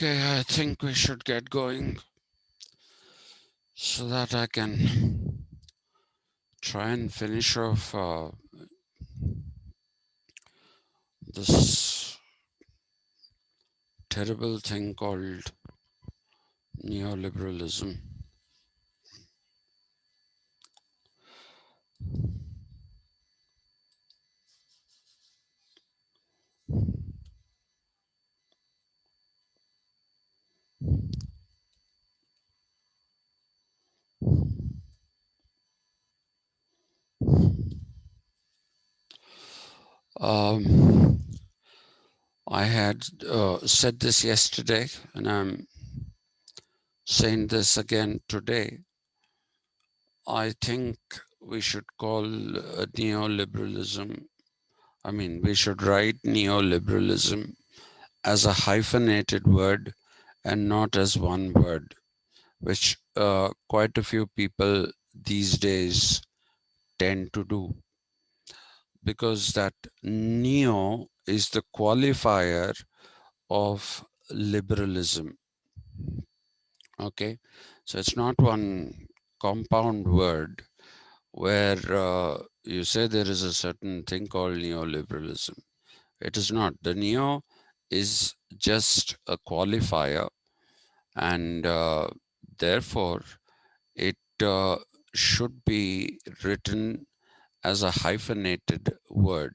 Okay, I think we should get going so that I can try and finish off this terrible thing called neoliberalism. Um, I had said this yesterday, and I'm saying this again today. I think we should call neoliberalism, we should write neoliberalism as a hyphenated word and not as one word, which quite a few people these days tend to do, because that neo is the qualifier of liberalism. Okay, so it's not one compound word where you say there is a certain thing called neoliberalism. It is not. The neo is just a qualifier, and therefore it should be written as a hyphenated word.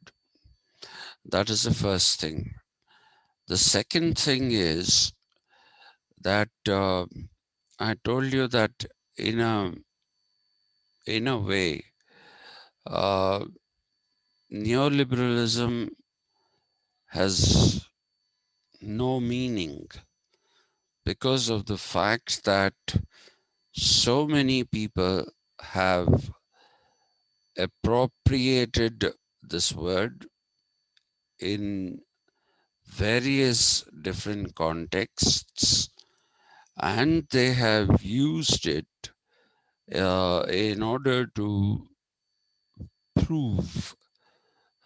That is the first thing. The second thing is that I told you that in a way, uh, neoliberalism has no meaning because of the fact that so many people have appropriated this word in various different contexts, and they have used it in order to prove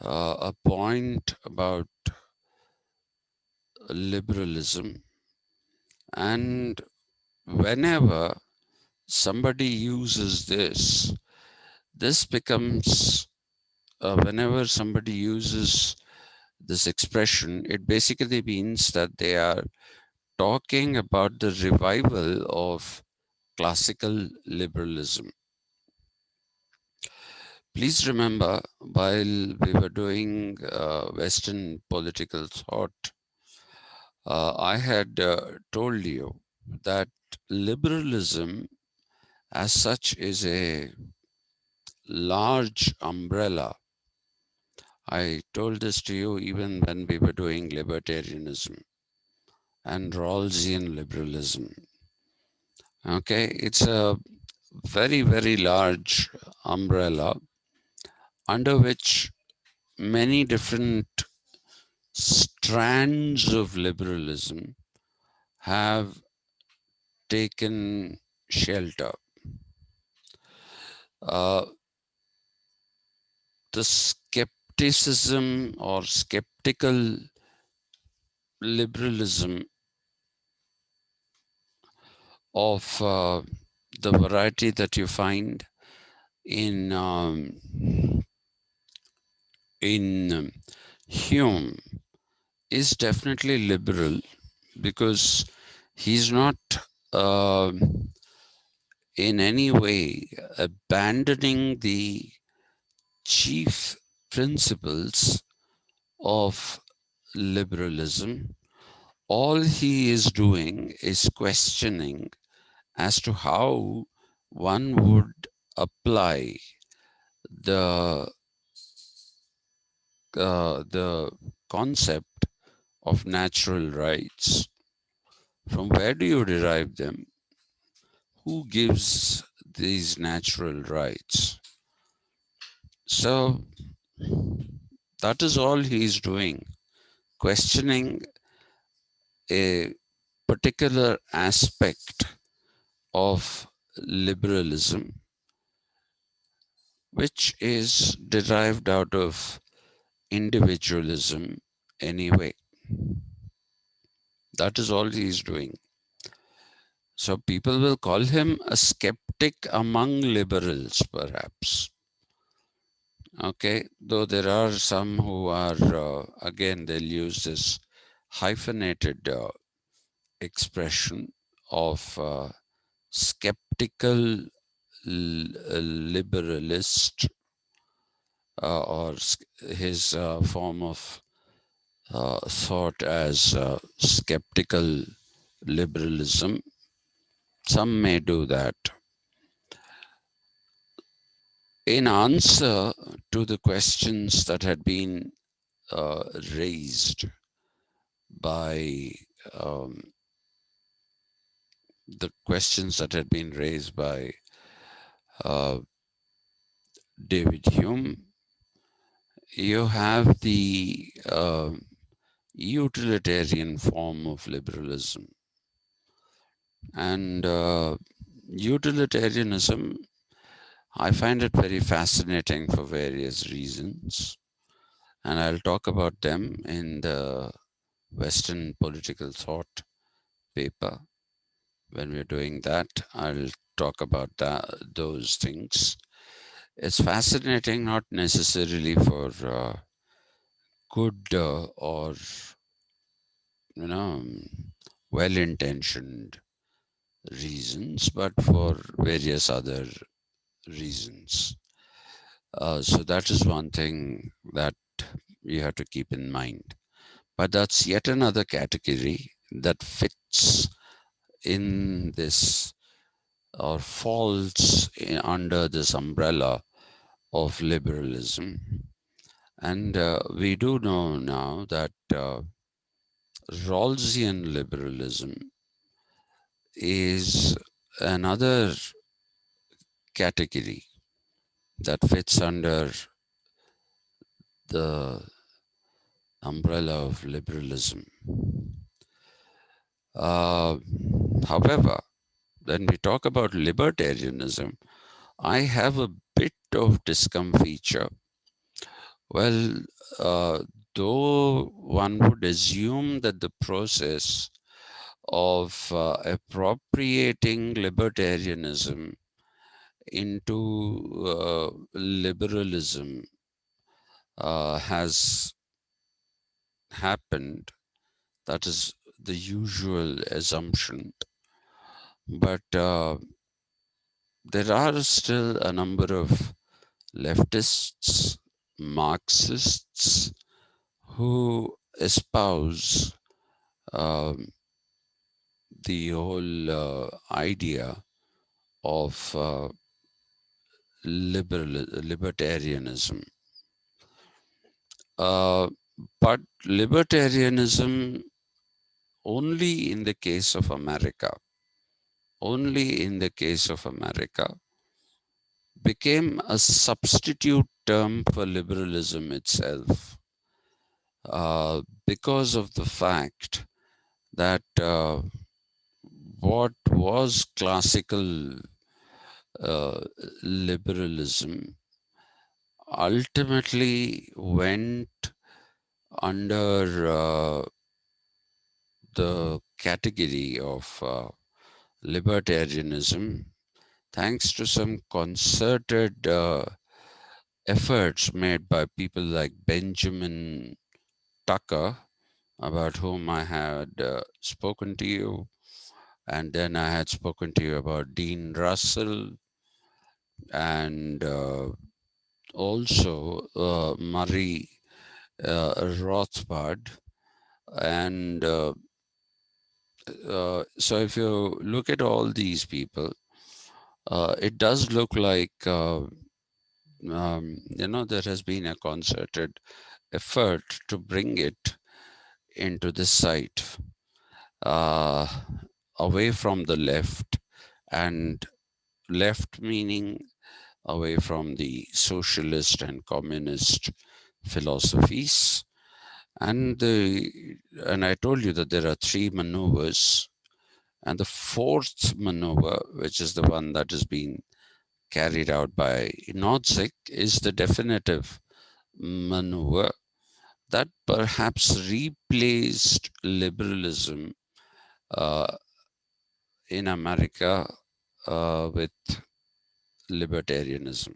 a point about liberalism. And whenever somebody uses this becomes, whenever somebody uses this expression, it basically means that they are talking about the revival of classical liberalism. Please remember, while we were doing Western political thought, I had told you that liberalism as such is a large umbrella. I told this to you even when we were doing libertarianism and Rawlsian liberalism. Okay, it's a very, very large umbrella under which many different strands of liberalism have taken shelter. Uh, the skepticism or skeptical liberalism of the variety that you find in Hume is definitely liberal, because he's not uh, in any way abandoning the chief principles of liberalism. All he is doing is questioning as to how one would apply the the concept of natural rights. From where do you derive them? Who gives these natural rights? So that is all he is doing, questioning a particular aspect of liberalism, which is derived out of individualism anyway. That is all he is doing. So people will call him a skeptic among liberals, perhaps. Okay, though there are some who are, again, they'll use this hyphenated expression of skeptical liberalist, or his form of thought as skeptical liberalism. Some may do that. In answer to the questions that had been raised by the questions that had been raised by uh, David Hume, you have the utilitarian form of liberalism. And utilitarianism, I find it very fascinating for various reasons. And I'll talk about them in the Western political thought paper. When we're doing that, I'll talk about those things. It's fascinating, not necessarily for good or you know well-intentioned reasons, but for various other reasons. So that is one thing that you have to keep in mind. But that's yet another category that fits in this or falls under this umbrella of liberalism. And we do know now that Rawlsian liberalism is another category that fits under the umbrella of liberalism. Uh, However, when we talk about libertarianism, I have a bit of discomfiture. Well, uh, though one would assume that the process of appropriating libertarianism into liberalism has happened, that is the usual assumption. But there are still a number of leftists, Marxists, who espouse um, the whole idea of libertarianism. Uh, but libertarianism, only in the case of America, only in the case of America, became a substitute term for liberalism itself, because of the fact that what was classical liberalism ultimately went under the category of libertarianism, thanks to some concerted efforts made by people like Benjamin Tucker, about whom I had spoken to you, and then I had spoken to you about Dean Russell, and also Murray Rothbard. And so if you look at all these people, it does look like there has been a concerted effort to bring it into this site, uh, away from the left, and left meaning away from the socialist and communist philosophies. And I told you that there are three maneuvers, and the fourth maneuver, which is the one that is being carried out by Nozick, is the definitive maneuver that perhaps replaced liberalism uh, in America with libertarianism.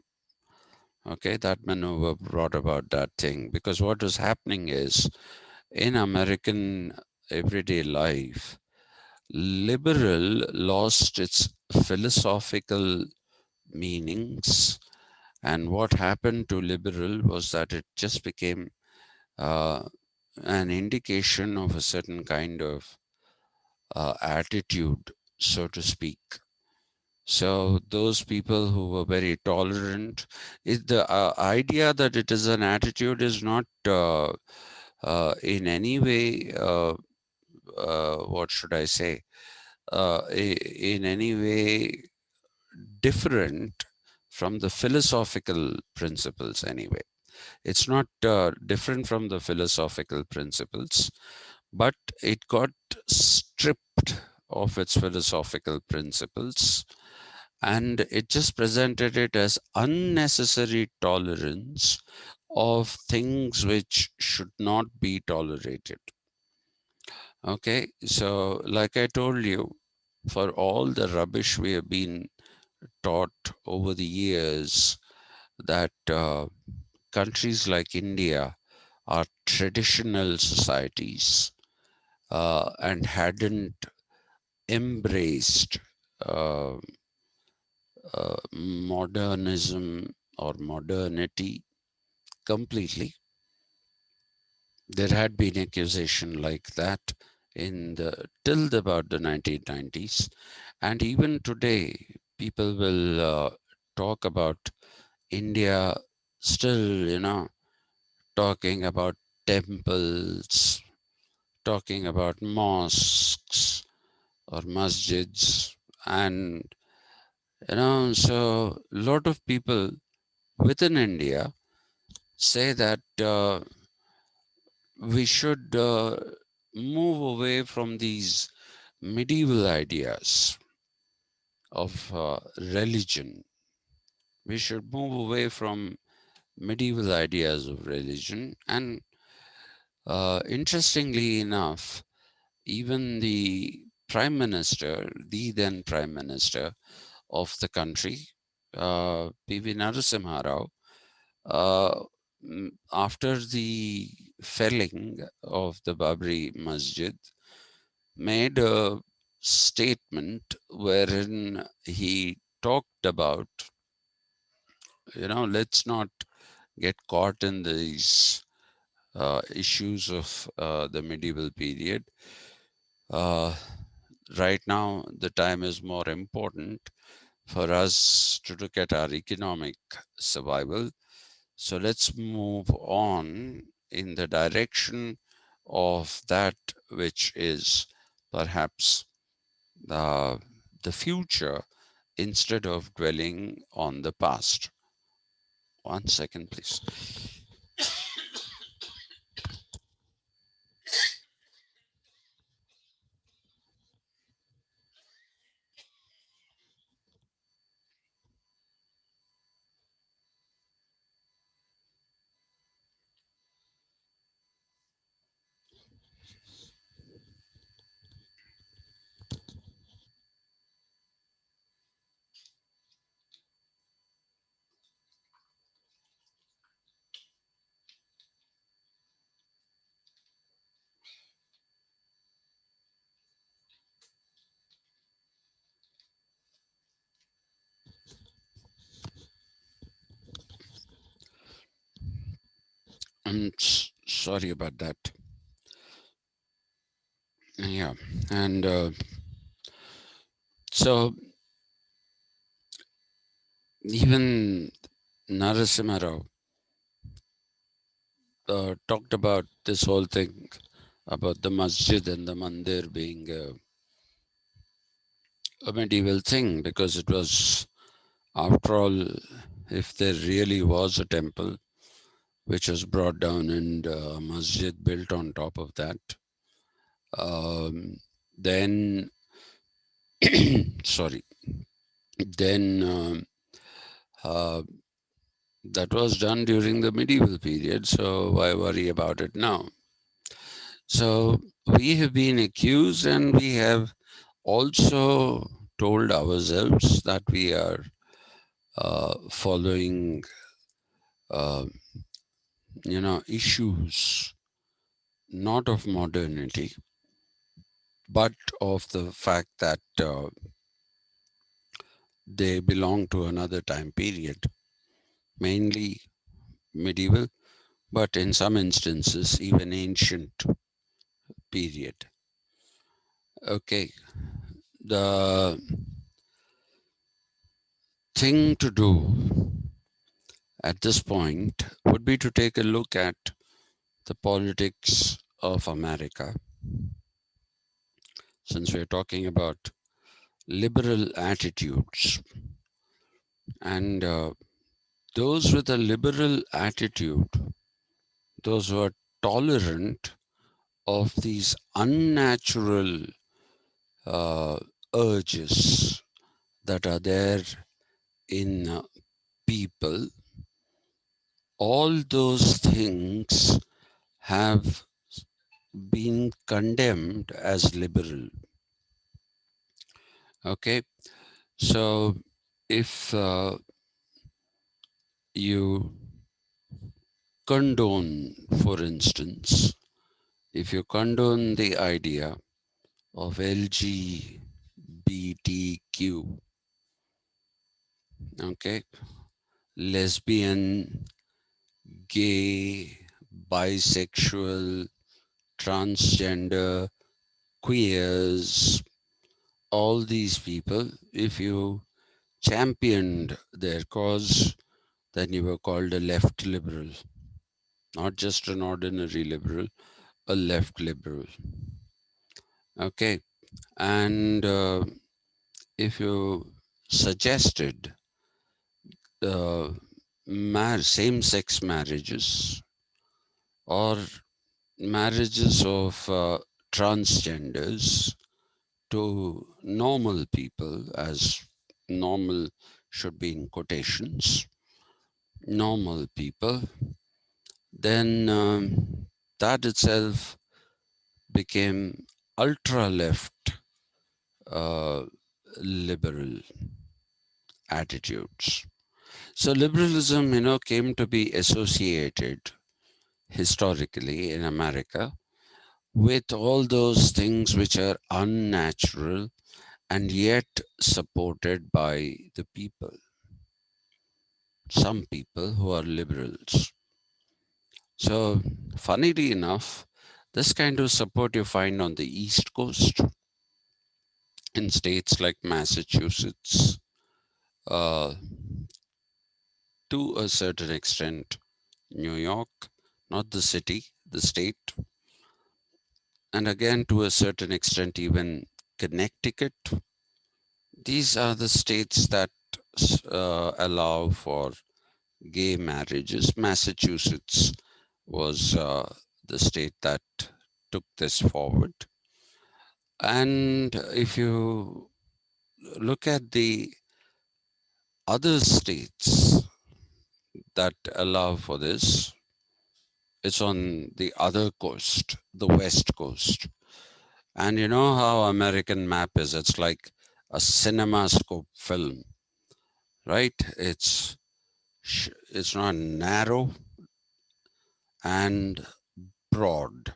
Okay, that maneuver brought about that thing because what was happening is in American everyday life, liberal lost its philosophical meanings. And what happened to liberal was that it just became uh, an indication of a certain kind of attitude, so to speak. So those people who were very tolerant, the idea that it is an attitude is not in any way, what should I say, in any way different from the philosophical principles anyway. It's not different from the philosophical principles, but it got stripped of its philosophical principles and it just presented it as unnecessary tolerance of things which should not be tolerated. Okay, so like I told you, for all the rubbish we have been taught over the years that countries like India are traditional societies and hadn't embraced uh, modernism or modernity completely. There had been accusation like that in the till about the 1990s, and even today, people will talk about India still, talking about temples, talking about mosques or masjids, and so a lot of people within India say that we should move away from these medieval ideas of religion. We should move away from medieval ideas of religion. And interestingly enough, even the then Prime Minister of the country, P.V. Narasimha Rao, after the felling of the Babri Masjid, made a statement wherein he talked about, let's not get caught in these issues of the medieval period. Uh, right now, the time is more important for us to look at our economic survival. So let's move on in the direction of that which is perhaps uh, the future instead of dwelling on the past. One second, please. I'm sorry about that. Yeah, and so even Narasimha Rao talked about this whole thing about the masjid and the mandir being a medieval thing because it was, after all, if there really was a temple which was brought down and a masjid built on top of that, um, then sorry, then uh, that was done during the medieval period. So why worry about it now? So we have been accused, and we have also told ourselves that we are following, uh, issues not of modernity, but of the fact that they belong to another time period, mainly medieval, but in some instances, even ancient period. Okay, the thing to do at this point would be to take a look at the politics of America, since we're talking about liberal attitudes. And those with a liberal attitude, those who are tolerant of these unnatural uh, urges that are there in people, all those things have been condemned as liberal. Okay, so if you condone, for instance, if you condone the idea of LGBTQ, okay, lesbian, gay, bisexual, transgender, queers, all these people, if you championed their cause, then you were called a left liberal, not just an ordinary liberal, a left liberal. Okay. And if you suggested uh, same sex marriages or marriages of transgenders to normal people, as normal should be in quotations, normal people, then that itself became ultra left uh, liberal attitudes. So liberalism, came to be associated historically in America with all those things which are unnatural and yet supported by the people, some people who are liberals. So, funnily enough, this kind of support you find on the East Coast in states like Massachusetts, uh, to a certain extent, New York, not the city, the state, and again to a certain extent, even Connecticut. These are the states that allow for gay marriages. Massachusetts was the state that took this forward. And if you look at the other states that allow for this, it's on the other coast, the West Coast. And you know how American map is? It's like a cinemascope film, right? It's not narrow and broad,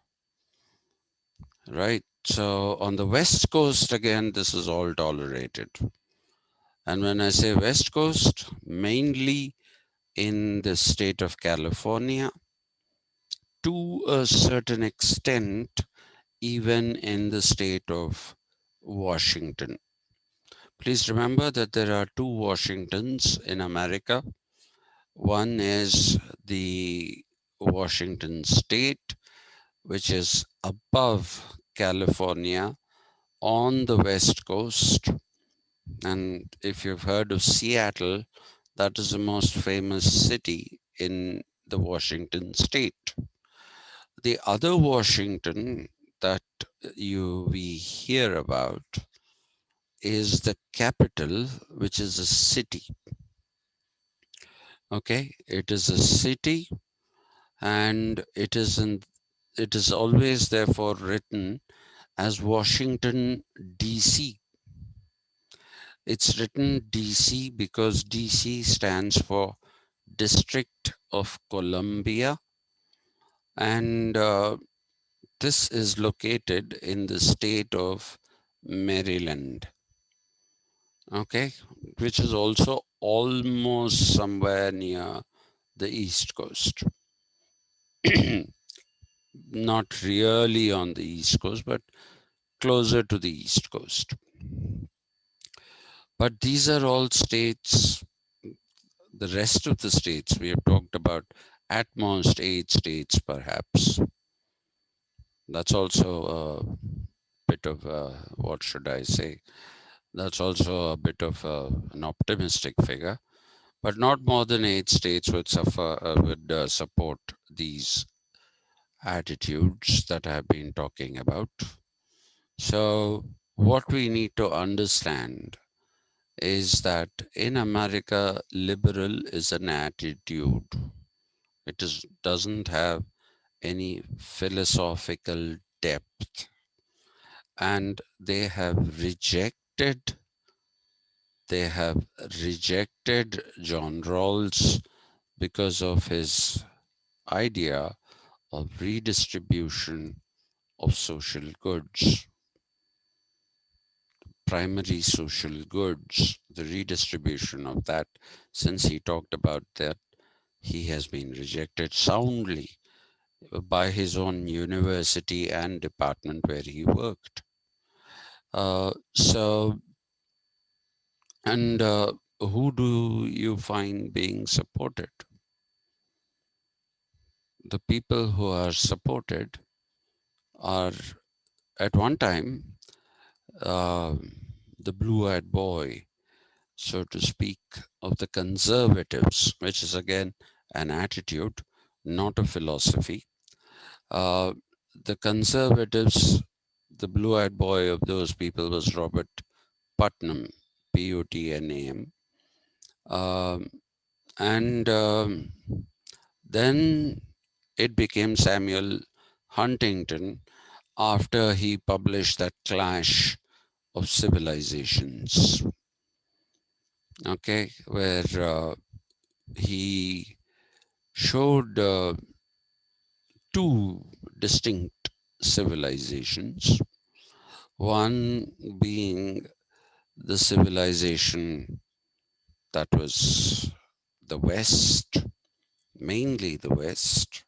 right? So on the West Coast, again, this is all tolerated. And when I say West Coast, mainly in the state of California, to a certain extent, even in the state of Washington. Please remember that there are two Washingtons in America. One is the Washington state, which is above California on the West Coast. And if you've heard of Seattle, that is the most famous city in the Washington state. The other Washington that we hear about is the capital, which is a city. Okay, it is a city, and it is in it is always therefore written as Washington, D.C. It's written DC because DC stands for District of Columbia, and this is located in the state of Maryland, okay, which is also almost somewhere near the East Coast. Not really on the East Coast, but closer to the East Coast. But these are all states, the rest of the states we have talked about, at most 8 states perhaps. That's also a bit of what should I say? That's also a bit of an optimistic figure, but not more than 8 states would support these attitudes that I've been talking about. So, what we need to understand is that in America, liberal is an attitude. Doesn't have any philosophical depth, and they have rejected John Rawls because of his idea of redistribution of social goods, primary social goods, the redistribution of that. Since he talked about that, he has been rejected soundly by his own university and department where he worked. So, and who do you find being supported? The people who are supported are, at one time, uh, the blue-eyed boy, so to speak, of the conservatives, which is again an attitude, not a philosophy. Uh, the conservatives, the blue-eyed boy of those people was Robert Putnam, Putnam. Um, and then it became Samuel Huntington after he published that Clash of Civilizations, okay, where he showed two distinct civilizations, one being the civilization that was the West, mainly the West,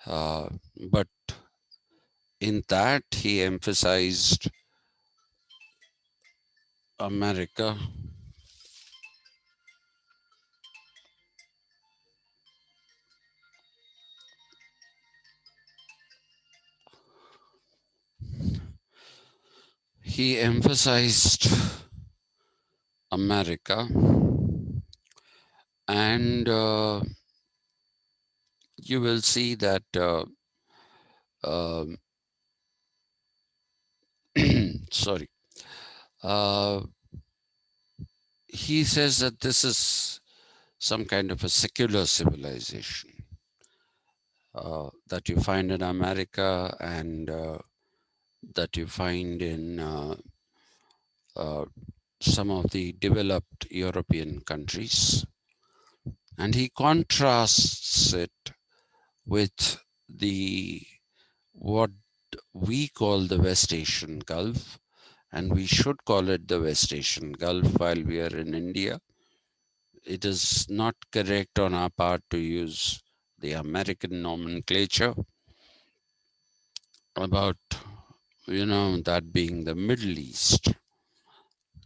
uh, but in that he emphasized America. He emphasized America, and you will see that um, sorry, uh, he says that this is some kind of a secular civilization that you find in America and that you find in uh, some of the developed European countries. And he contrasts it with the what we call the West Asian Gulf, and we should call it the West Asian Gulf while we are in India. It is not correct on our part to use the American nomenclature about, that being the Middle East.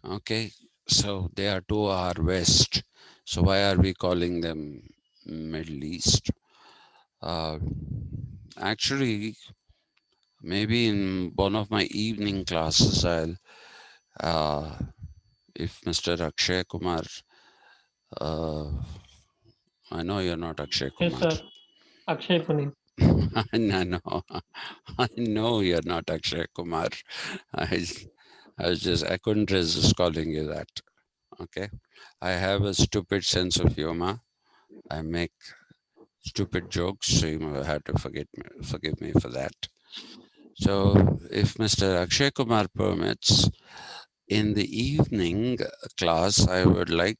Okay, so they are to our west. So why are we calling them Middle East? Uh, Actually, maybe in one of my evening classes, uh, if Mr. Akshay Kumar, uh, I know you're not Akshay Yes, Kumar. sir. Akshay Puneet. I know, I know you're not Akshay Kumar. I, I couldn't resist calling you that. Okay. I have a stupid sense of humor. I make stupid jokes, so you have to forgive me for that. So, if Mr. Akshay Kumar permits, in the evening class, I would like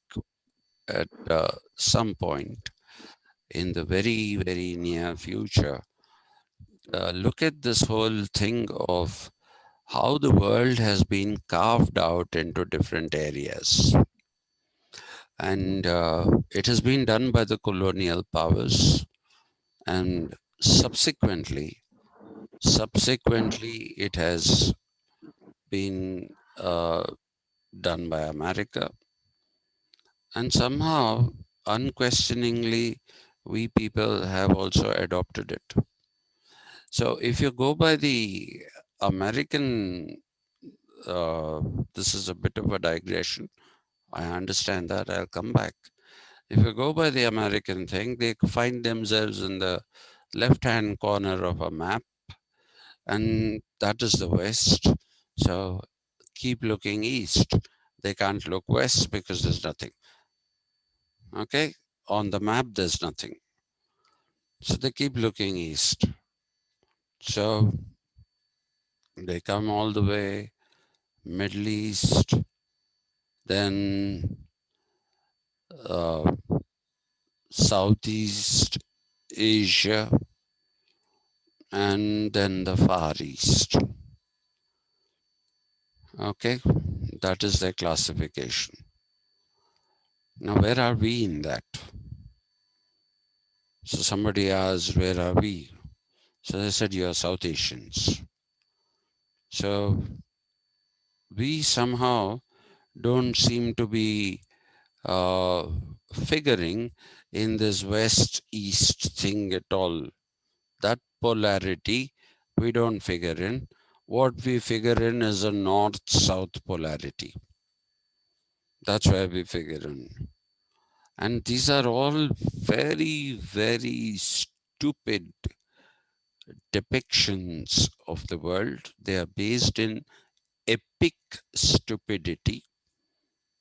at some point in the very, very near future, look at this whole thing of how the world has been carved out into different areas. And it has been done by the colonial powers, and subsequently it has been done by America, and somehow, unquestioningly, we people have also adopted it. So if you go by the American, uh, this is a bit of a digression. I understand that. I'll come back. If you go by the American thing, they find themselves in the left-hand corner of a map, and that is the West. So keep looking east. They can't look west because there's nothing. Okay? On the map, there's nothing. So they keep looking east. So they come all the way Middle East, then uh, Southeast Asia, and then the Far East. Okay, that is their classification. Now, where are we in that? So somebody asked, where are we? So they said, you are South Asians. So we somehow don't seem to be uh, figuring in this west-east thing at all. That polarity we don't figure in. What we figure in is a north-south polarity. That's where we figure in. And these are all very, very stupid depictions of the world. They are based in epic stupidity.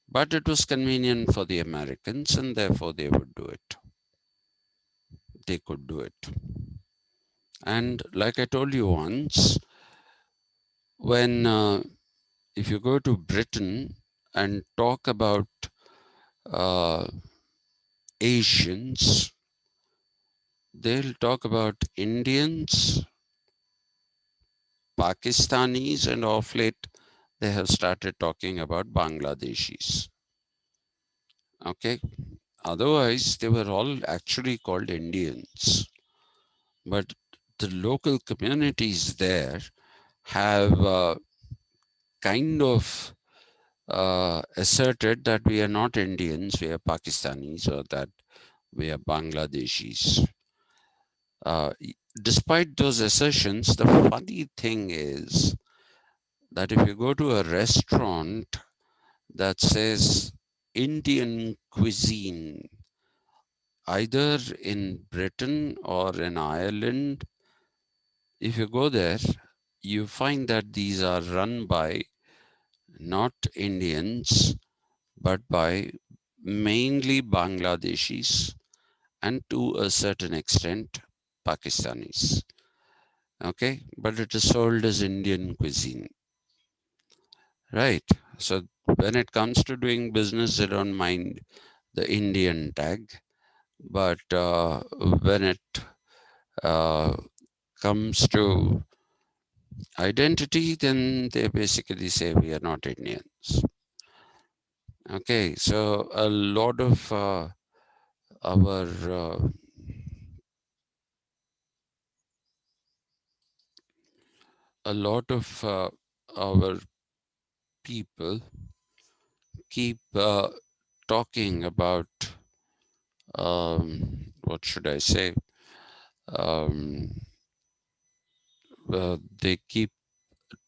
But it was convenient for the Americans, and therefore they would do it. They could do it. And like I told you once, when if you go to Britain and talk about uh, Asians, they'll talk about Indians, Pakistanis, and of late they have started talking about Bangladeshis. Okay, otherwise they were all actually called Indians, but the local communities there have kind of asserted that we are not Indians, we are Pakistanis, or that we are Bangladeshis. Uh, Despite those assertions, the funny thing is that if you go to a restaurant that says Indian cuisine, either in Britain or in Ireland, if you go there, you find that these are run by not Indians, but by mainly Bangladeshis and to a certain extent Pakistanis. Okay, but it is sold as Indian cuisine, right? So when it comes to doing business, they don't mind the Indian tag, but when it uh, comes to identity, then they basically say we are not Indians. Okay, so a lot of our our people keep talking about what should I say? Um, they keep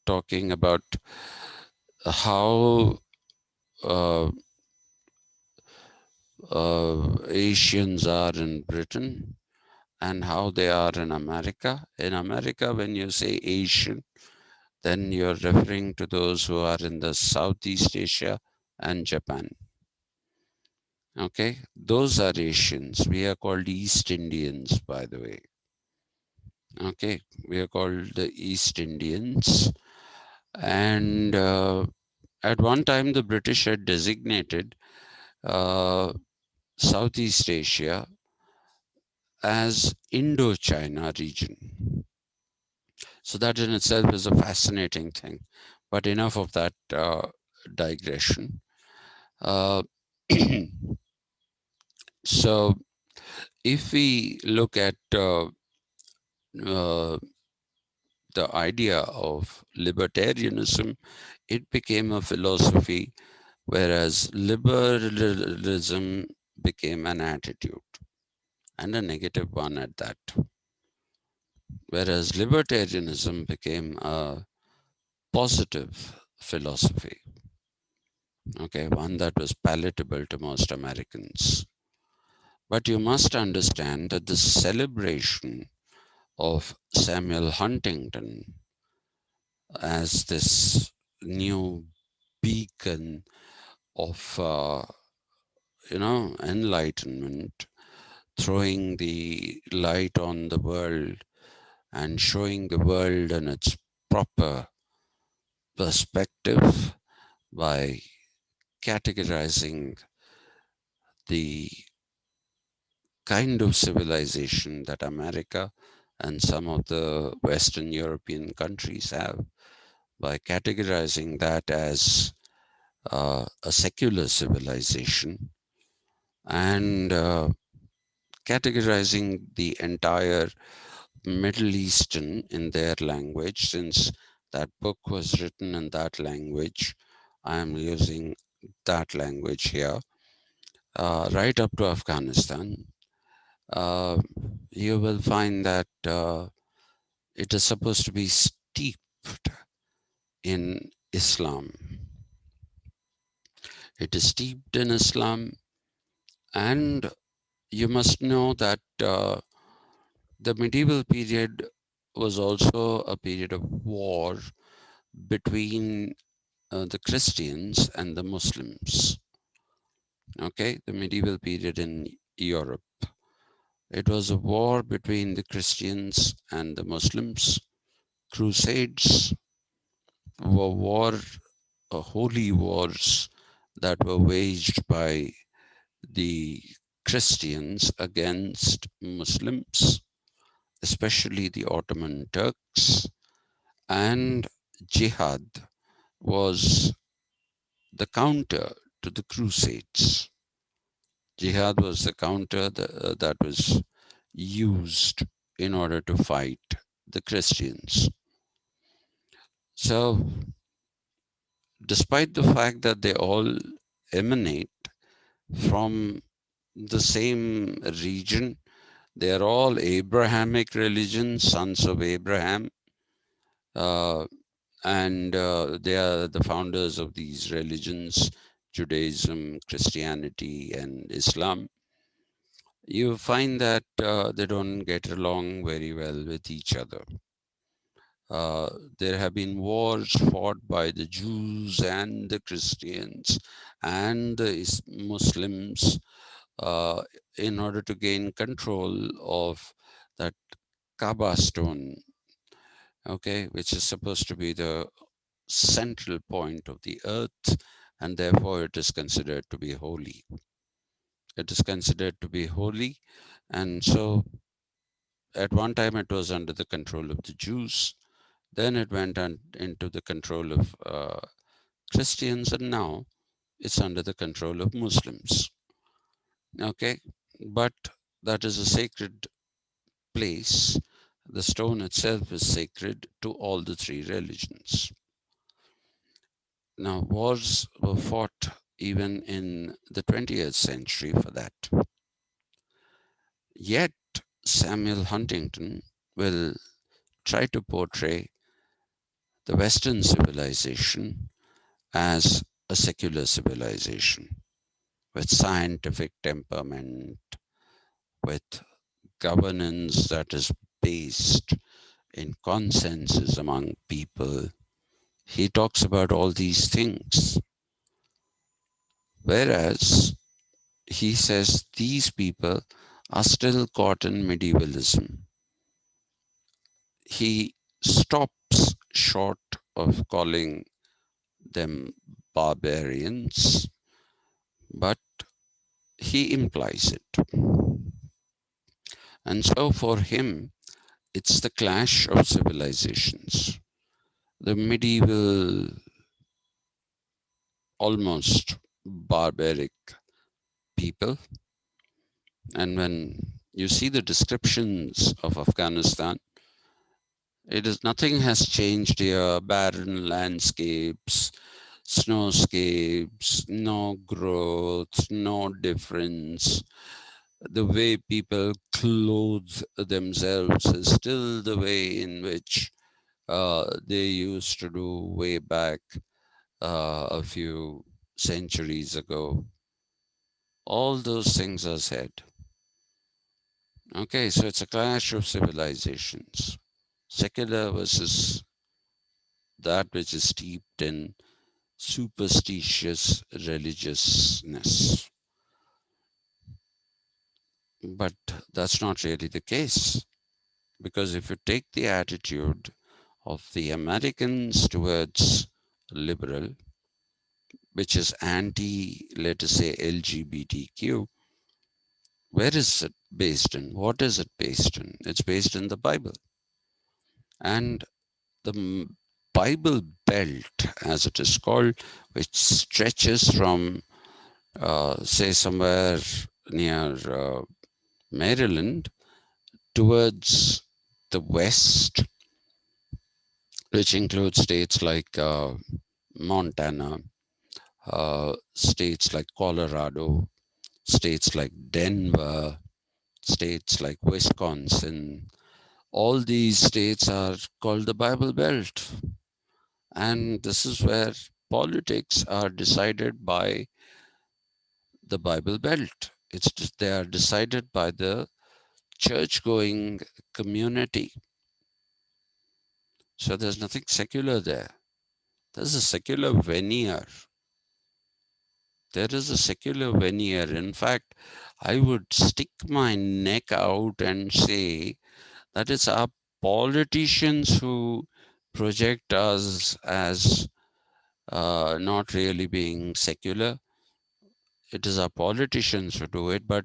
talking about how uh, Asians are in Britain and how they are in America. In America, when you say Asian, then you're referring to those who are in the Southeast Asia and Japan. Okay, those are Asians. We are called East Indians, by the way. Okay, we are called the East Indians. And at one time, the British had designated uh, Southeast Asia as Indochina region. So that in itself is a fascinating thing. But enough of that digression. Uh, so if we look at uh, the idea of libertarianism, it became a philosophy, whereas liberalism became an attitude, and a negative one at that. Whereas libertarianism became a positive philosophy, okay, one that was palatable to most Americans. But you must understand that the celebration of Samuel Huntington as this new beacon of enlightenment, throwing the light on the world and showing the world in its proper perspective by categorizing the kind of civilization that America and some of the Western European countries have, by categorizing that as a secular civilization, and categorizing the entire Middle Eastern in their language. Since that book was written in that language, I am using that language here, right up to Afghanistan. Uh, you will find that it is supposed to be steeped in Islam. It is steeped in Islam, and you must know that the medieval period was also a period of war between the Christians and the Muslims. Okay, the medieval period in Europe. It was a war between the Christians and the Muslims. Crusades were holy wars that were waged by the Christians against Muslims, especially the Ottoman Turks, and jihad was the counter to the Crusades. Jihad was the counter that was used in order to fight the Christians. So, despite the fact that they all emanate from the same region, they are all Abrahamic religions, sons of Abraham, uh, and they are the founders of these religions, Judaism, Christianity, and Islam. You find that they don't get along very well with each other. Uh, there have been wars fought by the Jews and the Christians and the Muslims uh, in order to gain control of that Kaaba stone, okay, which is supposed to be the central point of the earth, and therefore it is considered to be holy. It is considered to be holy, and so at one time it was under the control of the Jews, then it went into the control of Christians, and now it's under the control of Muslims. Okay, but that is a sacred place. The stone itself is sacred to all the three religions. Now, wars were fought even in the 20th century for that. Yet, Samuel Huntington will try to portray the Western civilization as a secular civilization with scientific temperament, with governance that is based in consensus among people. He talks about all these things. Whereas he says these people are still caught in medievalism. He stops short of calling them barbarians, but he implies it. And so for him, it's the clash of civilizations. The medieval, almost barbaric people. And when you see the descriptions of Afghanistan, it is nothing has changed here. Barren landscapes, snowscapes, no growth, no difference. The way people clothe themselves is still the way in which they used to do way back a few centuries ago. All those things are said. Okay, so it's a clash of civilizations. Secular versus that which is steeped in superstitious religiousness. But that's not really the case. Because if you take the attitude of the Americans towards liberal, which is anti, let us say, LGBTQ, where is it based in? What is it based in? It's based in the Bible. And the Bible Belt, as it is called, which stretches from, say, somewhere near Maryland towards the west, which includes states like Montana, states like Colorado, states like Denver, states like Wisconsin. All these states are called the Bible Belt. And this is where politics are decided by the Bible Belt. It's just they are decided by the church going community. So there's nothing secular there. There's a secular veneer. There is a secular veneer. In fact, I would stick my neck out and say that it's our politicians who project us as not really being secular. It is our politicians who do it. But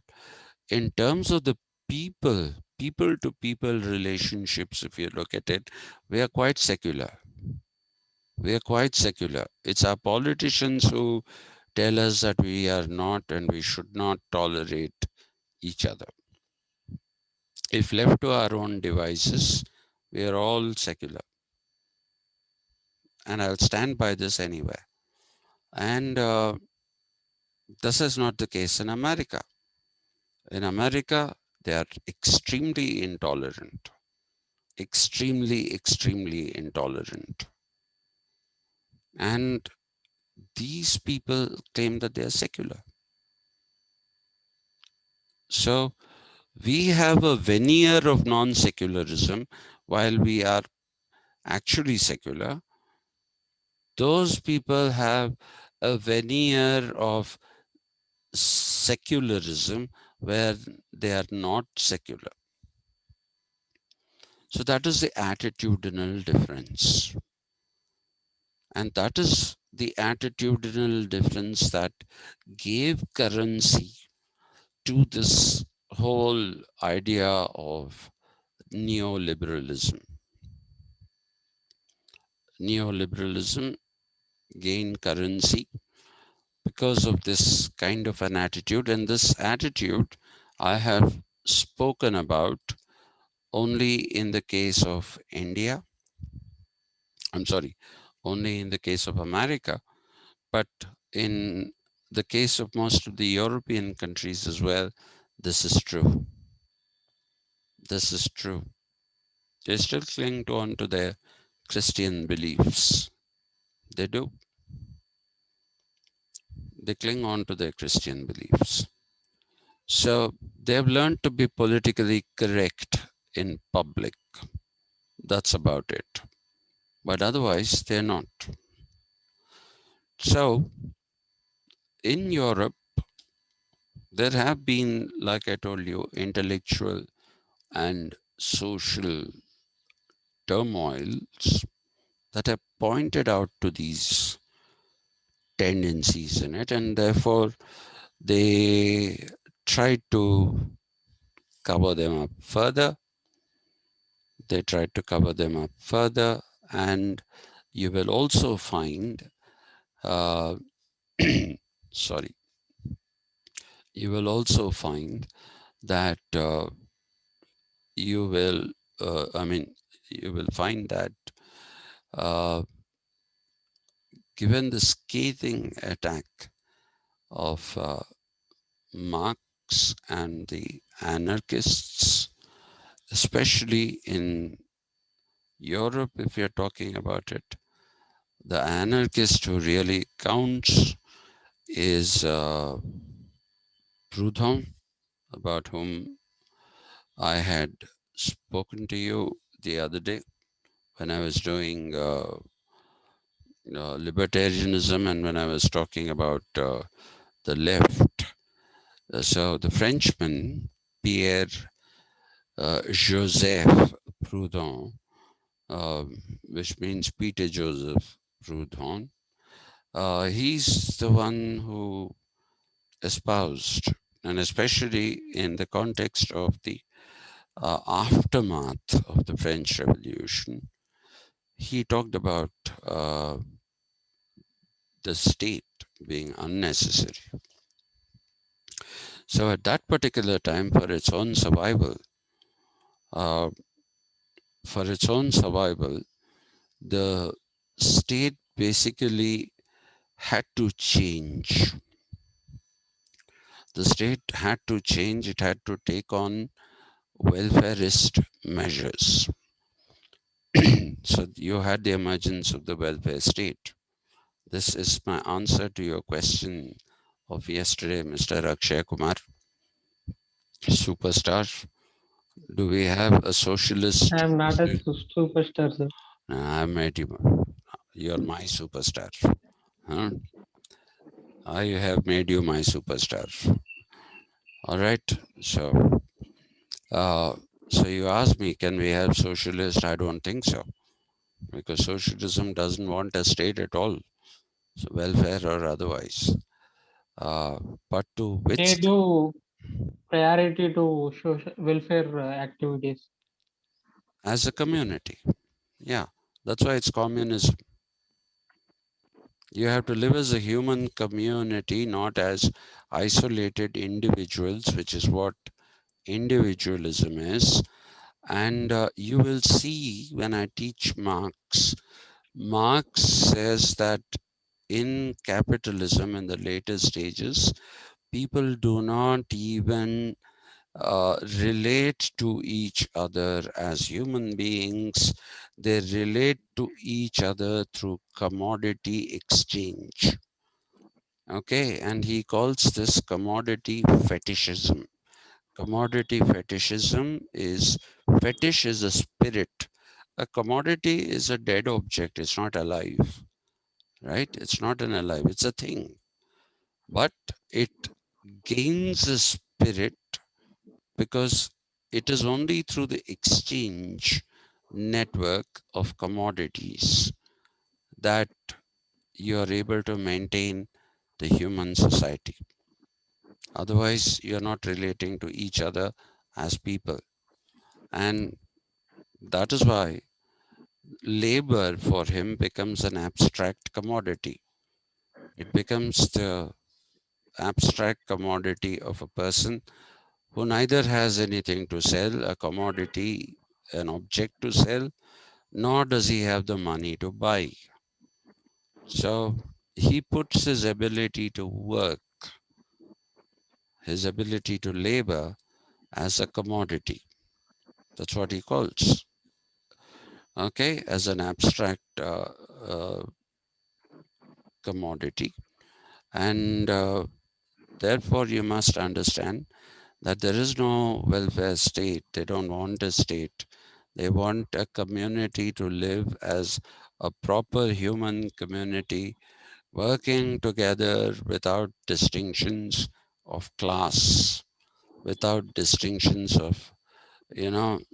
in terms of the people to people relationships, if you look at it, we are quite secular. We are quite secular. It's our politicians who tell us that we are not and we should not tolerate each other. If left to our own devices, we are all secular. And I'll stand by this anywhere. And this is not the case in America. In America, they are extremely intolerant, extremely intolerant. And these people claim that they are secular. So we have a veneer of non secularism while we are actually secular. Those people have a veneer of secularism where they are not secular. So that is the attitudinal difference. And that is the attitudinal difference that gave currency to this whole idea of neoliberalism. Neoliberalism gained currency because of this kind of an attitude. And this attitude I have spoken about only in the case of India. I'm sorry, only in the case of America, but in the case of most of the European countries as well, this is true. This is true. They still cling on to their Christian beliefs. They do. They cling on to their Christian beliefs. So they've learned to be politically correct in public. That's about it. But otherwise, they're not. So in Europe, There have been, like I told you, intellectual and social turmoils that have pointed out to these tendencies in it, and therefore they tried to cover them up further. They tried to cover them up further, and you will also find, uh, sorry, you will also find that you will, I mean, you will find that uh, given the scathing attack of Marx and the anarchists, especially in Europe, if you're talking about it, the anarchist who really counts is Proudhon, about whom I had spoken to you the other day when I was doing libertarianism and when I was talking about the left. So the Frenchman, Pierre Joseph Proudhon, uh, which means Peter Joseph Proudhon, he's the one who espoused, and especially in the context of the aftermath of the French Revolution, he talked about the state being unnecessary. So at that particular time, uh, for its own survival, the state basically had to change. The state had to change. It had to take on welfareist measures. So you had the emergence of the welfare state. This is my answer to your question of yesterday, Mr. Akshay Kumar, superstar. Do we have a socialist? I'm not a superstar, sir. I met you. You're my superstar. Huh? I have made you my superstar. All right. Uh, so you asked me, can we have socialist? I don't think so, because socialism doesn't want a state at all, so welfare or otherwise. Uh, but to They which, do priority to social welfare activities. as a community, yeah, that's why it's communism. You have to live as a human community, not as isolated individuals, which is what individualism is. And you will see when I teach Marx, Marx says that in capitalism, in the later stages, people do not even relate to each other as human beings. They relate to each other through commodity exchange. Okay, and he calls this commodity fetishism. Commodity fetishism is, fetish is a spirit. A commodity is a dead object, it's not alive, right? It's not an alive, it's a thing. But it gains a spirit because it is only through the exchange network of commodities that you are able to maintain the human society. Otherwise, you're not relating to each other as people. And that is why labor for him becomes an abstract commodity. It becomes the abstract commodity of a person who neither has anything to sell, a commodity, an object to sell, nor does he have the money to buy. So he puts his ability to work, his ability to labor as a commodity. That's what he calls, okay, as an abstract uh, commodity. And therefore, you must understand that there is no welfare state. They don't want a state. They want a community to live as a proper human community, working together without distinctions of class, without distinctions of,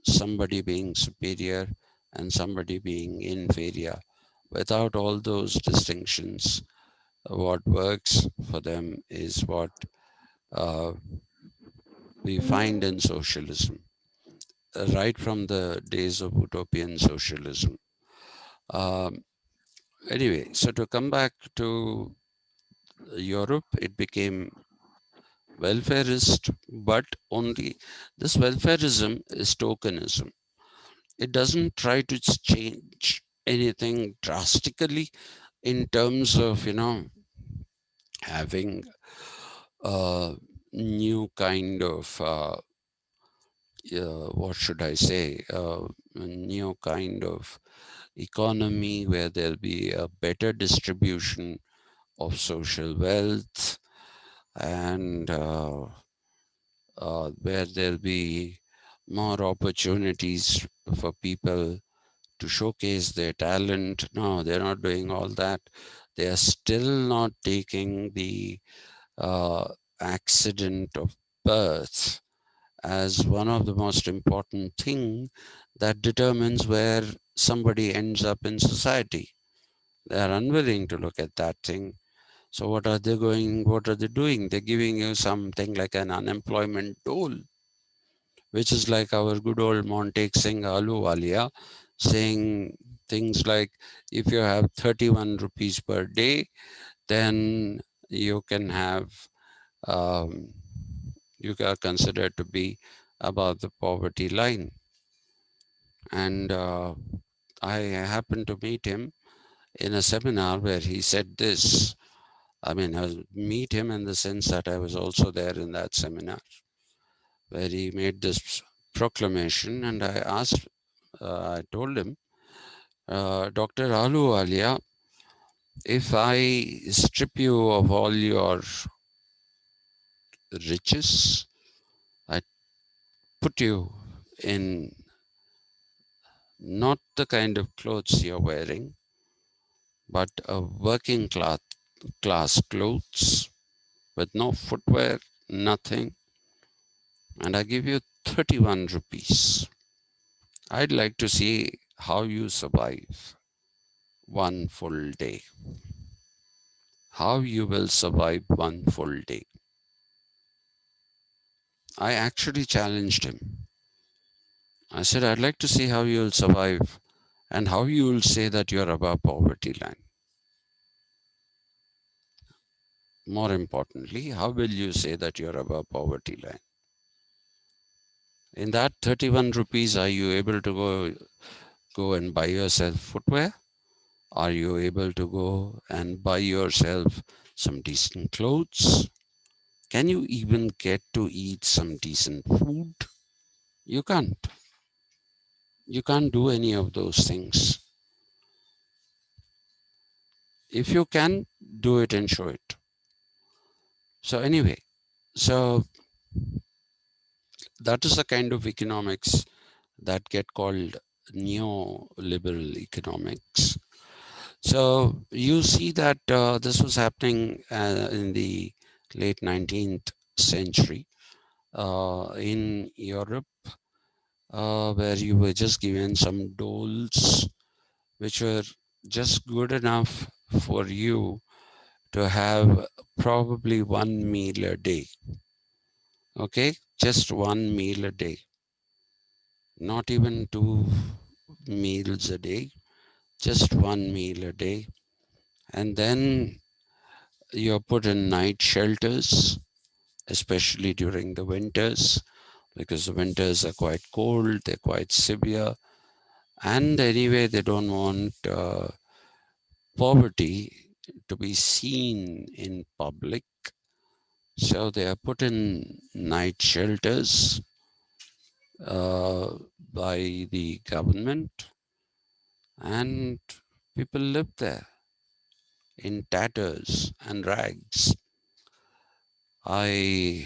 somebody being superior and somebody being inferior. Without all those distinctions, what works for them is what uh, we find in socialism, right from the days of utopian socialism. Um, anyway, so to come back to Europe, it became welfarist, but only this welfarism is tokenism. It doesn't try to change anything drastically in terms of, having a new kind of, what should I say, a new kind of economy where there'll be a better distribution of social wealth, and where there'll be more opportunities for people to showcase their talent. No, they're not doing all that. They are still not taking the uh, accident of birth as one of the most important thing that determines where somebody ends up in society. They are unwilling to look at that thing. So what are they doing? They're giving you something like an unemployment dole, which is like our good old Montek Singh Ahluwalia saying things like, if you have 31 rupees per day, then you can have, um, you are considered to be above the poverty line. And I happened to meet him in a seminar where he said this. I mean, I meet him in the sense that I was also there in that seminar where he made this proclamation, and I told him, Dr. Ahluwalia, if I strip you of all your riches, I put you in not the kind of clothes you're wearing, but a working class clothes with no footwear, nothing, and I give you 31 rupees. I'd like to see how you survive one full day. How you will survive one full day. I actually challenged him. I said, I'd like to see how you'll survive and how you will say that you're above poverty line. More importantly, how will you say that you're above poverty line? In that 31 rupees, are you able to go and buy yourself footwear? Are you able to go and buy yourself some decent clothes? Can you even get to eat some decent food? You can't. You can't do any of those things. If you can, do it and show it. So anyway, so that is the kind of economics that get called neoliberal economics. So you see that this was happening in the late 19th century in Europe, where you were just given some doles which were just good enough for you to have probably one meal a day. Okay, just one meal a day, not even two meals a day, just one meal a day. And then you're put in night shelters, especially during the winters, because the winters are quite cold, they're quite severe. And anyway, they don't want poverty to be seen in public. So they are put in night shelters uh, by the government, and people live there in tatters and rags. I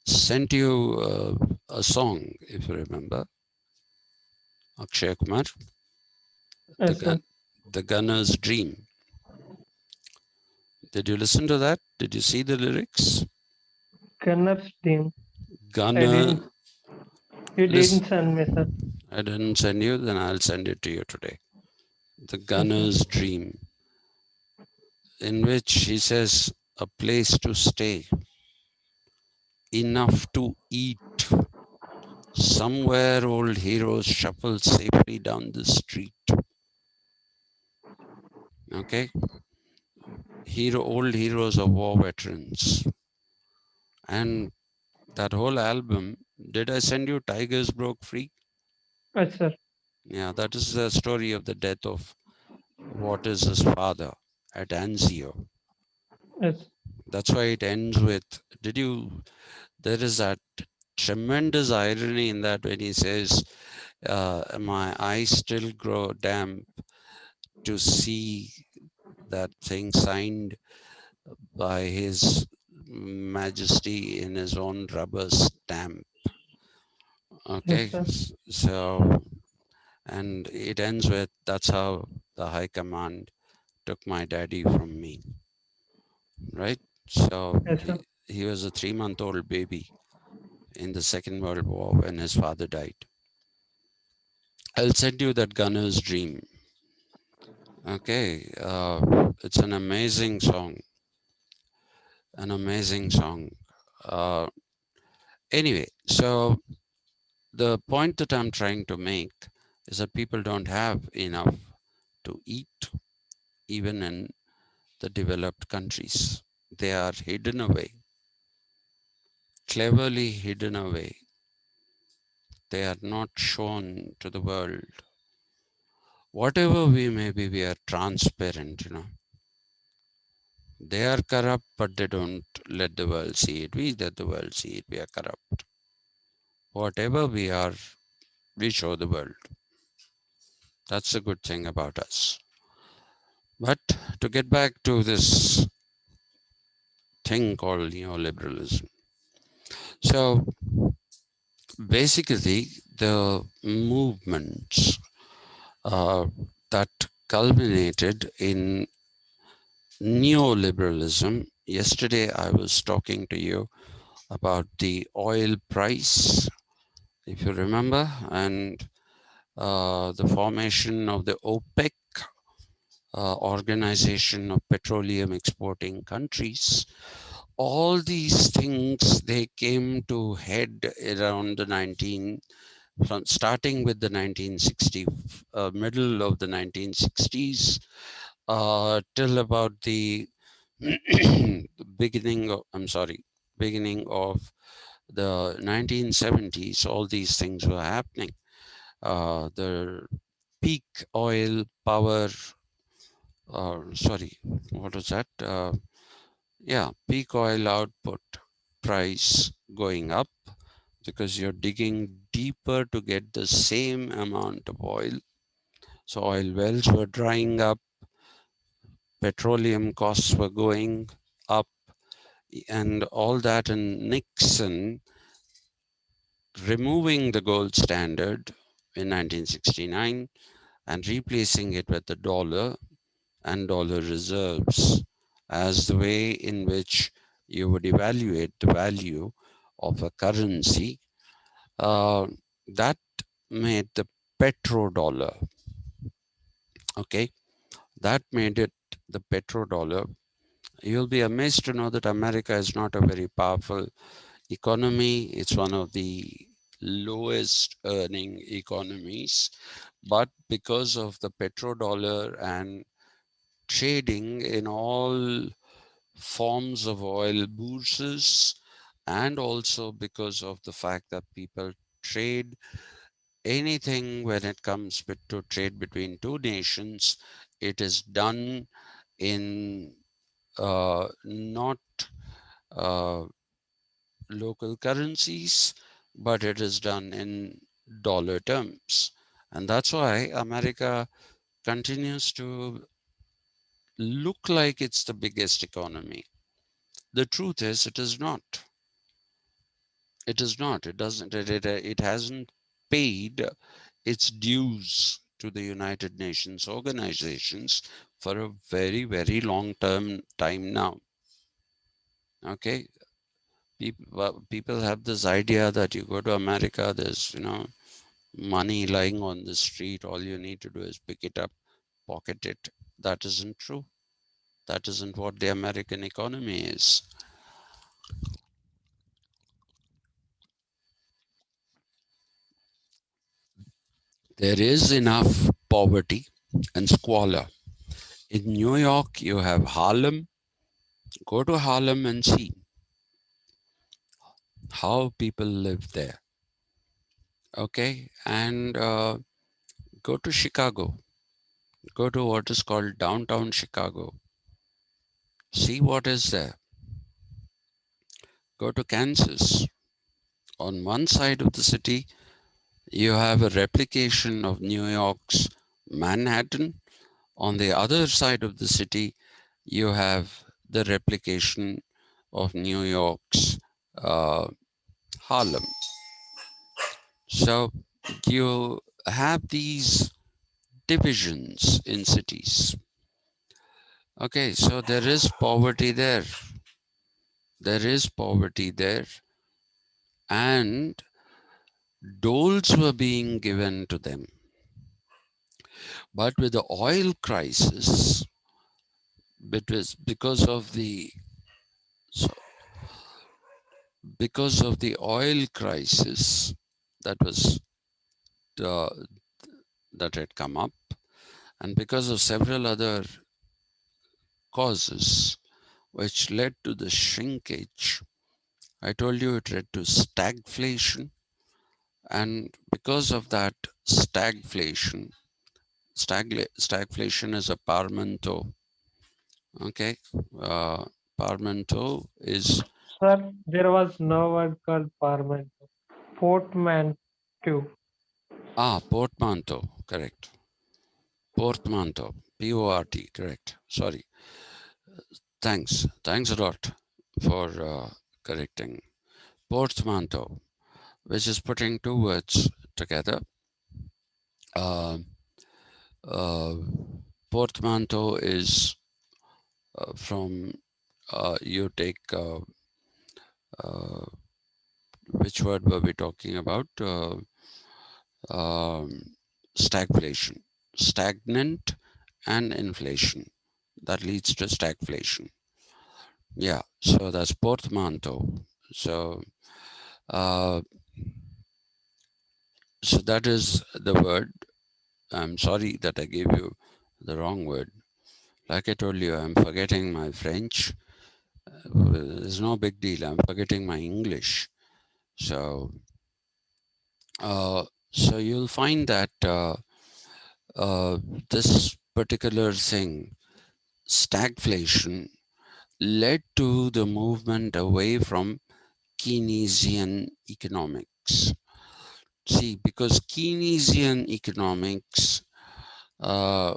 sent you a song, if you remember, Akshay Kumar, the Yes, gun, sir. the gunner's dream. Did you listen to that? Did you see the lyrics? Gunner's dream. I Gunner, didn't. You didn't listen, send me, sir. I didn't send you, then I'll send it to you today. The Yes, sir. Gunner's Dream, in which he says, a place to stay, enough to eat. Somewhere old heroes shuffle safely down the street. Okay? Old heroes of war veterans. And that whole album, did I send you Tigers Broke Free? Yes, sir. Yeah, that is the story of the death of what is his father at Anzio. Yes. That's why it ends with, did you, there is that tremendous irony in that when he says, my eyes still grow damp to see that thing signed by His Majesty in his own rubber stamp. Yes, Okay, sir. so, and it ends with, that's how the High Command took my daddy from me, right? So Yes, sir. he was a 3 month old baby in the Second World War when his father died. I'll send you that Gunner's Dream. Okay, it's an amazing song, an amazing song. Uh, anyway, so the point that I'm trying to make is that people don't have enough to eat, even in the developed countries. They are hidden away, cleverly hidden away. They are not shown to the world. Whatever we may be, we are transparent. They are corrupt, but they don't let the world see it. We let the world see it. We are corrupt. Whatever we are, we show the world. That's a good thing about us. But to get back to this thing called neoliberalism. So basically, the movements uh, that culminated in neoliberalism. Yesterday, I was talking to you about the oil price, if you remember, and the formation of the OPEC, Organization of Petroleum Exporting Countries. All these things, they came to head around the 19, from starting with the 1960, middle of the 1960s, till about the beginning of the 1970s. All these things were happening. The peak oil power, sorry, what was that? Yeah, peak oil output price going up because you're digging deeper to get the same amount of oil. So oil wells were drying up, petroleum costs were going up, and all that. And Nixon removing the gold standard in 1969 and replacing it with the dollar and dollar reserves as the way in which you would evaluate the value of a currency, uh, that made the petrodollar. Okay, that made it the petrodollar. You'll be amazed to know that America is not a very powerful economy. It's one of the lowest earning economies, but because of the petrodollar and trading in all forms of oil bourses, and also because of the fact that people trade anything when it comes to trade between two nations, it is done in not uh, local currencies, but it is done in dollar terms. And that's why America continues to look like it's the biggest economy. The truth is, it is not. It is not. It doesn't. It hasn't paid its dues to the United Nations organizations for a very, very long term time now. Okay, people have this idea that you go to America, there's money lying on the street. All you need to do is pick it up, pocket it. That isn't true. That isn't what the American economy is. There is enough poverty and squalor. In New York, you have Harlem. Go to Harlem and see how people live there. Okay, and go to Chicago. Go to what is called downtown Chicago. See what is there. Go to Kansas. On one side of the city, you have a replication of New York's Manhattan. On the other side of the city, you have the replication of New York's uh, Harlem. So you have these divisions in cities. Okay, so there is poverty there. There is poverty there, and doles were being given to them. But with the oil crisis, because of the so because of the oil crisis that was uh, that had come up, and because of several other causes which led to the shrinkage. I told you it led to stagflation, and because of that stagflation, stagflation is a portmanteau. Okay, uh, portmanteau is Sir, there was no word called portmanteau. Portmanteau. portmanteau. Correct. Portmanteau. P-O-R-T. Correct. Sorry. Thanks. Thanks a lot for correcting. Portmanteau, which is putting two words together. Uh, uh, Portmanteau is from you take uh, which word were we talking about? Um, Stagflation, stagnant, and inflation. That leads to stagflation. Yeah, so that's portmanteau. So, uh, so that is the word. I'm sorry that I gave you the wrong word. Like I told you, I'm forgetting my French. It's no big deal. I'm forgetting my English. So, so you'll find that uh, this particular thing, stagflation, led to the movement away from Keynesian economics. See, because Keynesian economics, uh,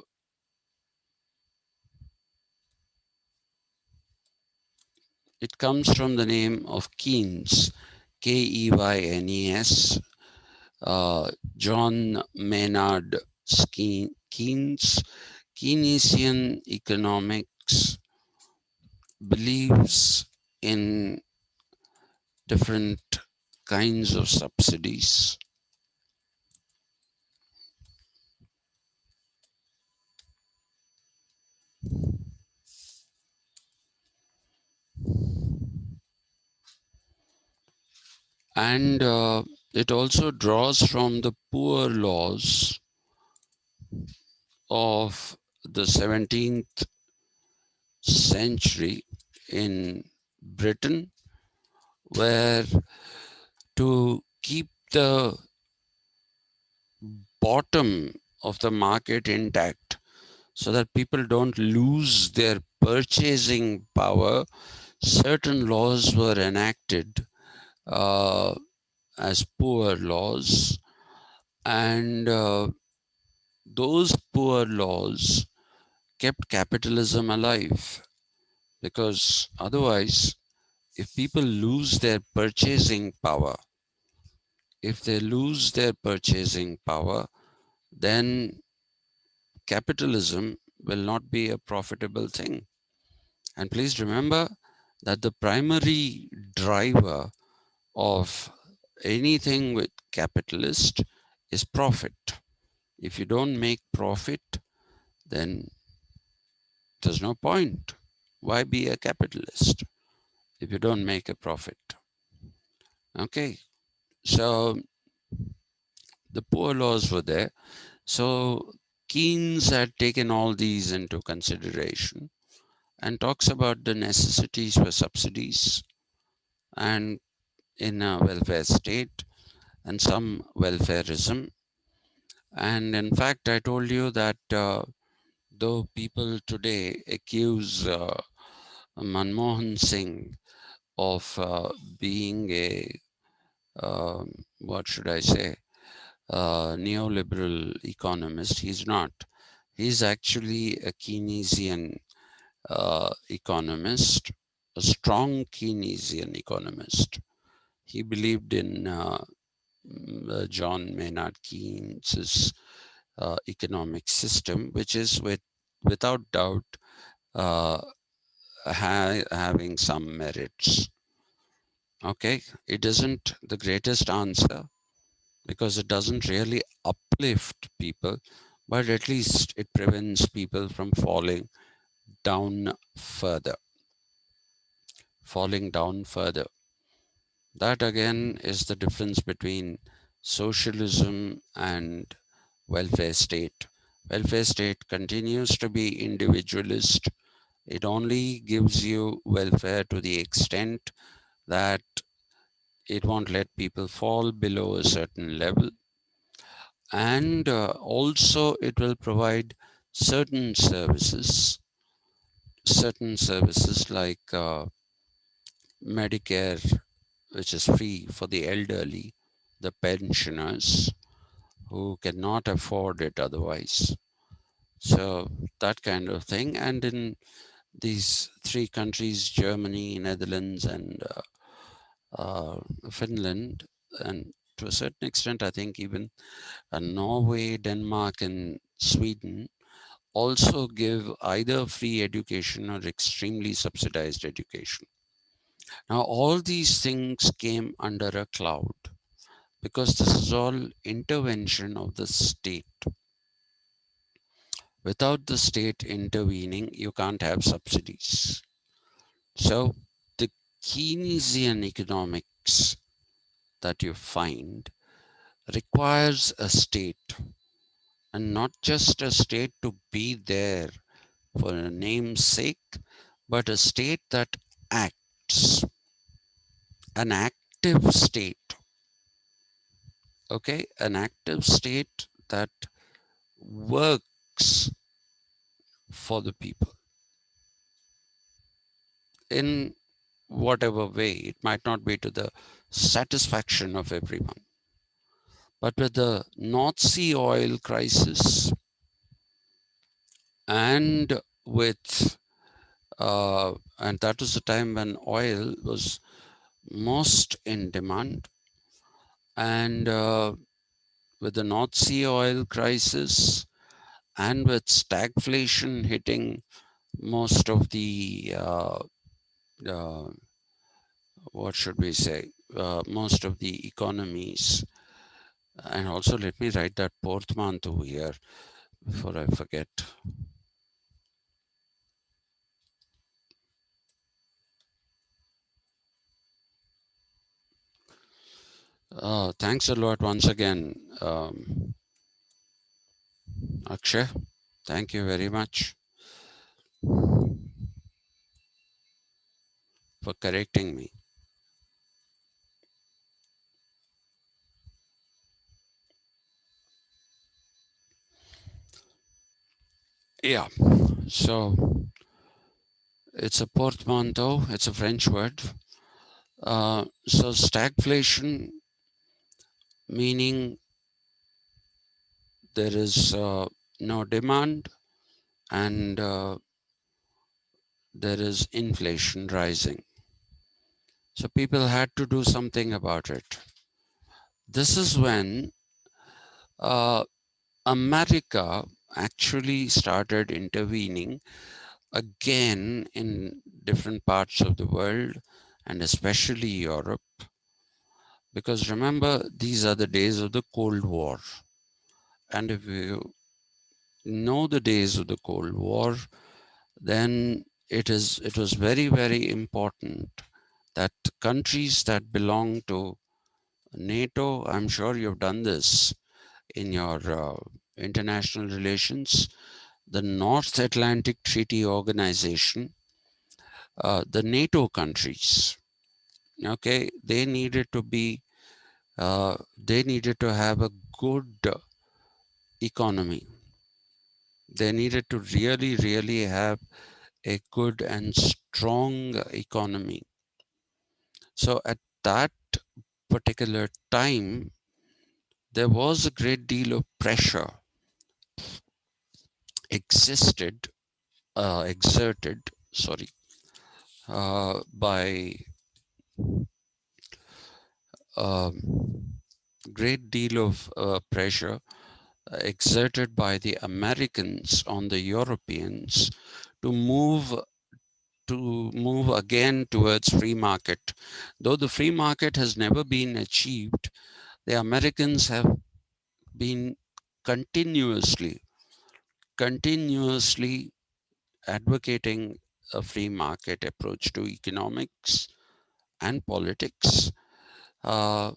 it comes from the name of Keynes, Keynes, John Maynard Keynes. Keynesian economics believes in different kinds of subsidies, and it also draws from the poor laws of the 17th century in Britain, where to keep the bottom of the market intact so that people don't lose their purchasing power, certain laws were enacted uh, as poor laws, and those poor laws kept capitalism alive, because otherwise, if people lose their purchasing power, then capitalism will not be a profitable thing. And please remember that the primary driver of anything with capitalist is profit. If you don't make profit, then there's no point. Why be a capitalist if you don't make a profit? Okay, so the poor laws were there. So Keynes had taken all these into consideration and talks about the necessities for subsidies and in a welfare state and some welfareism. And in fact, I told you that though people today accuse Manmohan Singh of being a, what should I say, neoliberal economist, he's not. He's actually a Keynesian economist, a strong Keynesian economist. He believed in John Maynard Keynes's economic system, which is without doubt uh, having some merits. Okay, it isn't the greatest answer because it doesn't really uplift people, but at least it prevents people from down further, falling down further. That again is the difference between socialism and welfare state. Welfare state continues to be individualist. It only gives you welfare to the extent that it won't let people fall below a certain level. And also, it will provide certain services like Medicare, which is free for the elderly, the pensioners who cannot afford it otherwise. So, that kind of thing. And in these three countries, Germany, Netherlands, and Finland, and to a certain extent, I think even Norway, Denmark, and Sweden also give either free education or extremely subsidized education. Now, all these things came under a cloud because this is all intervention of the state. Without the state intervening, you can't have subsidies. So, the Keynesian economics that you find requires a state, and not just a state to be there for a name's sake, but a state that acts, an active state. Okay, an active state that works for the people in whatever way. It might not be to the satisfaction of everyone. But with the North Sea oil crisis and with and that was the time when oil was most in demand, and with the North Sea oil crisis and with stagflation hitting most of the uh, what should we say, most of the economies. And also, let me write that portmanteau here before I forget. Thanks a lot once again, Akshay. Thank you very much for correcting me. Yeah, so it's a portmanteau, it's a French word. So stagflation, meaning there is no demand and there is inflation rising. So people had to do something about it. This is when uh, America actually started intervening again in different parts of the world, and especially Europe. Because remember, these are the days of the Cold War. And if you know the days of the Cold War, then it was very, very important that countries that belong to NATO, I'm sure you've done this in your international relations, the North Atlantic Treaty Organization, the NATO countries, okay, they needed to have a good economy. They needed to really, really have a good and strong economy. So at that particular time, there was a great deal of pressure existed, exerted, sorry, by great deal of pressure exerted by the Americans on the Europeans to move again towards free market. Though the free market has never been achieved, the Americans have been continuously, continuously advocating a free market approach to economics and politics. Uh,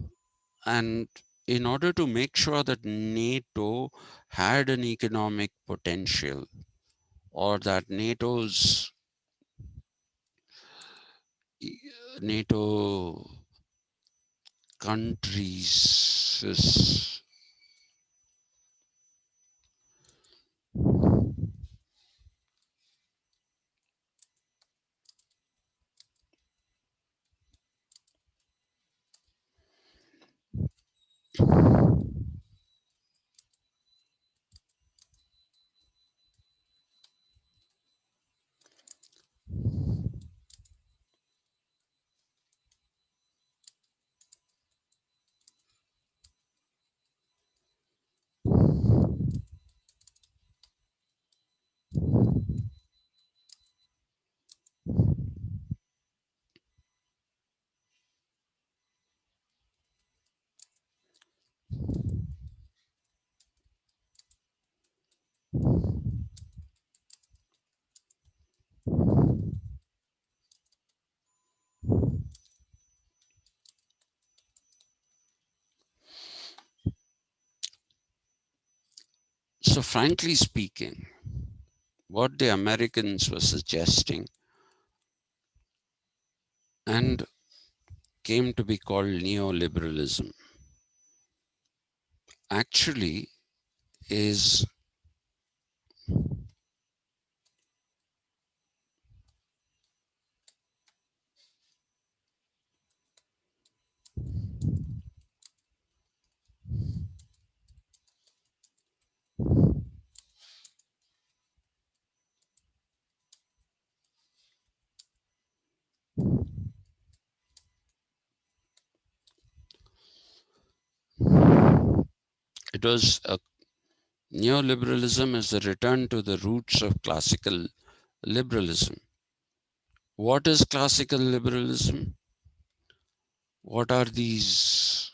and in order to make sure that NATO had an economic potential, or that NATO countries, so frankly speaking, what the Americans were suggesting and came to be called neoliberalism actually is it was a neoliberalism is a return to the roots of classical liberalism. What is classical liberalism? What are these?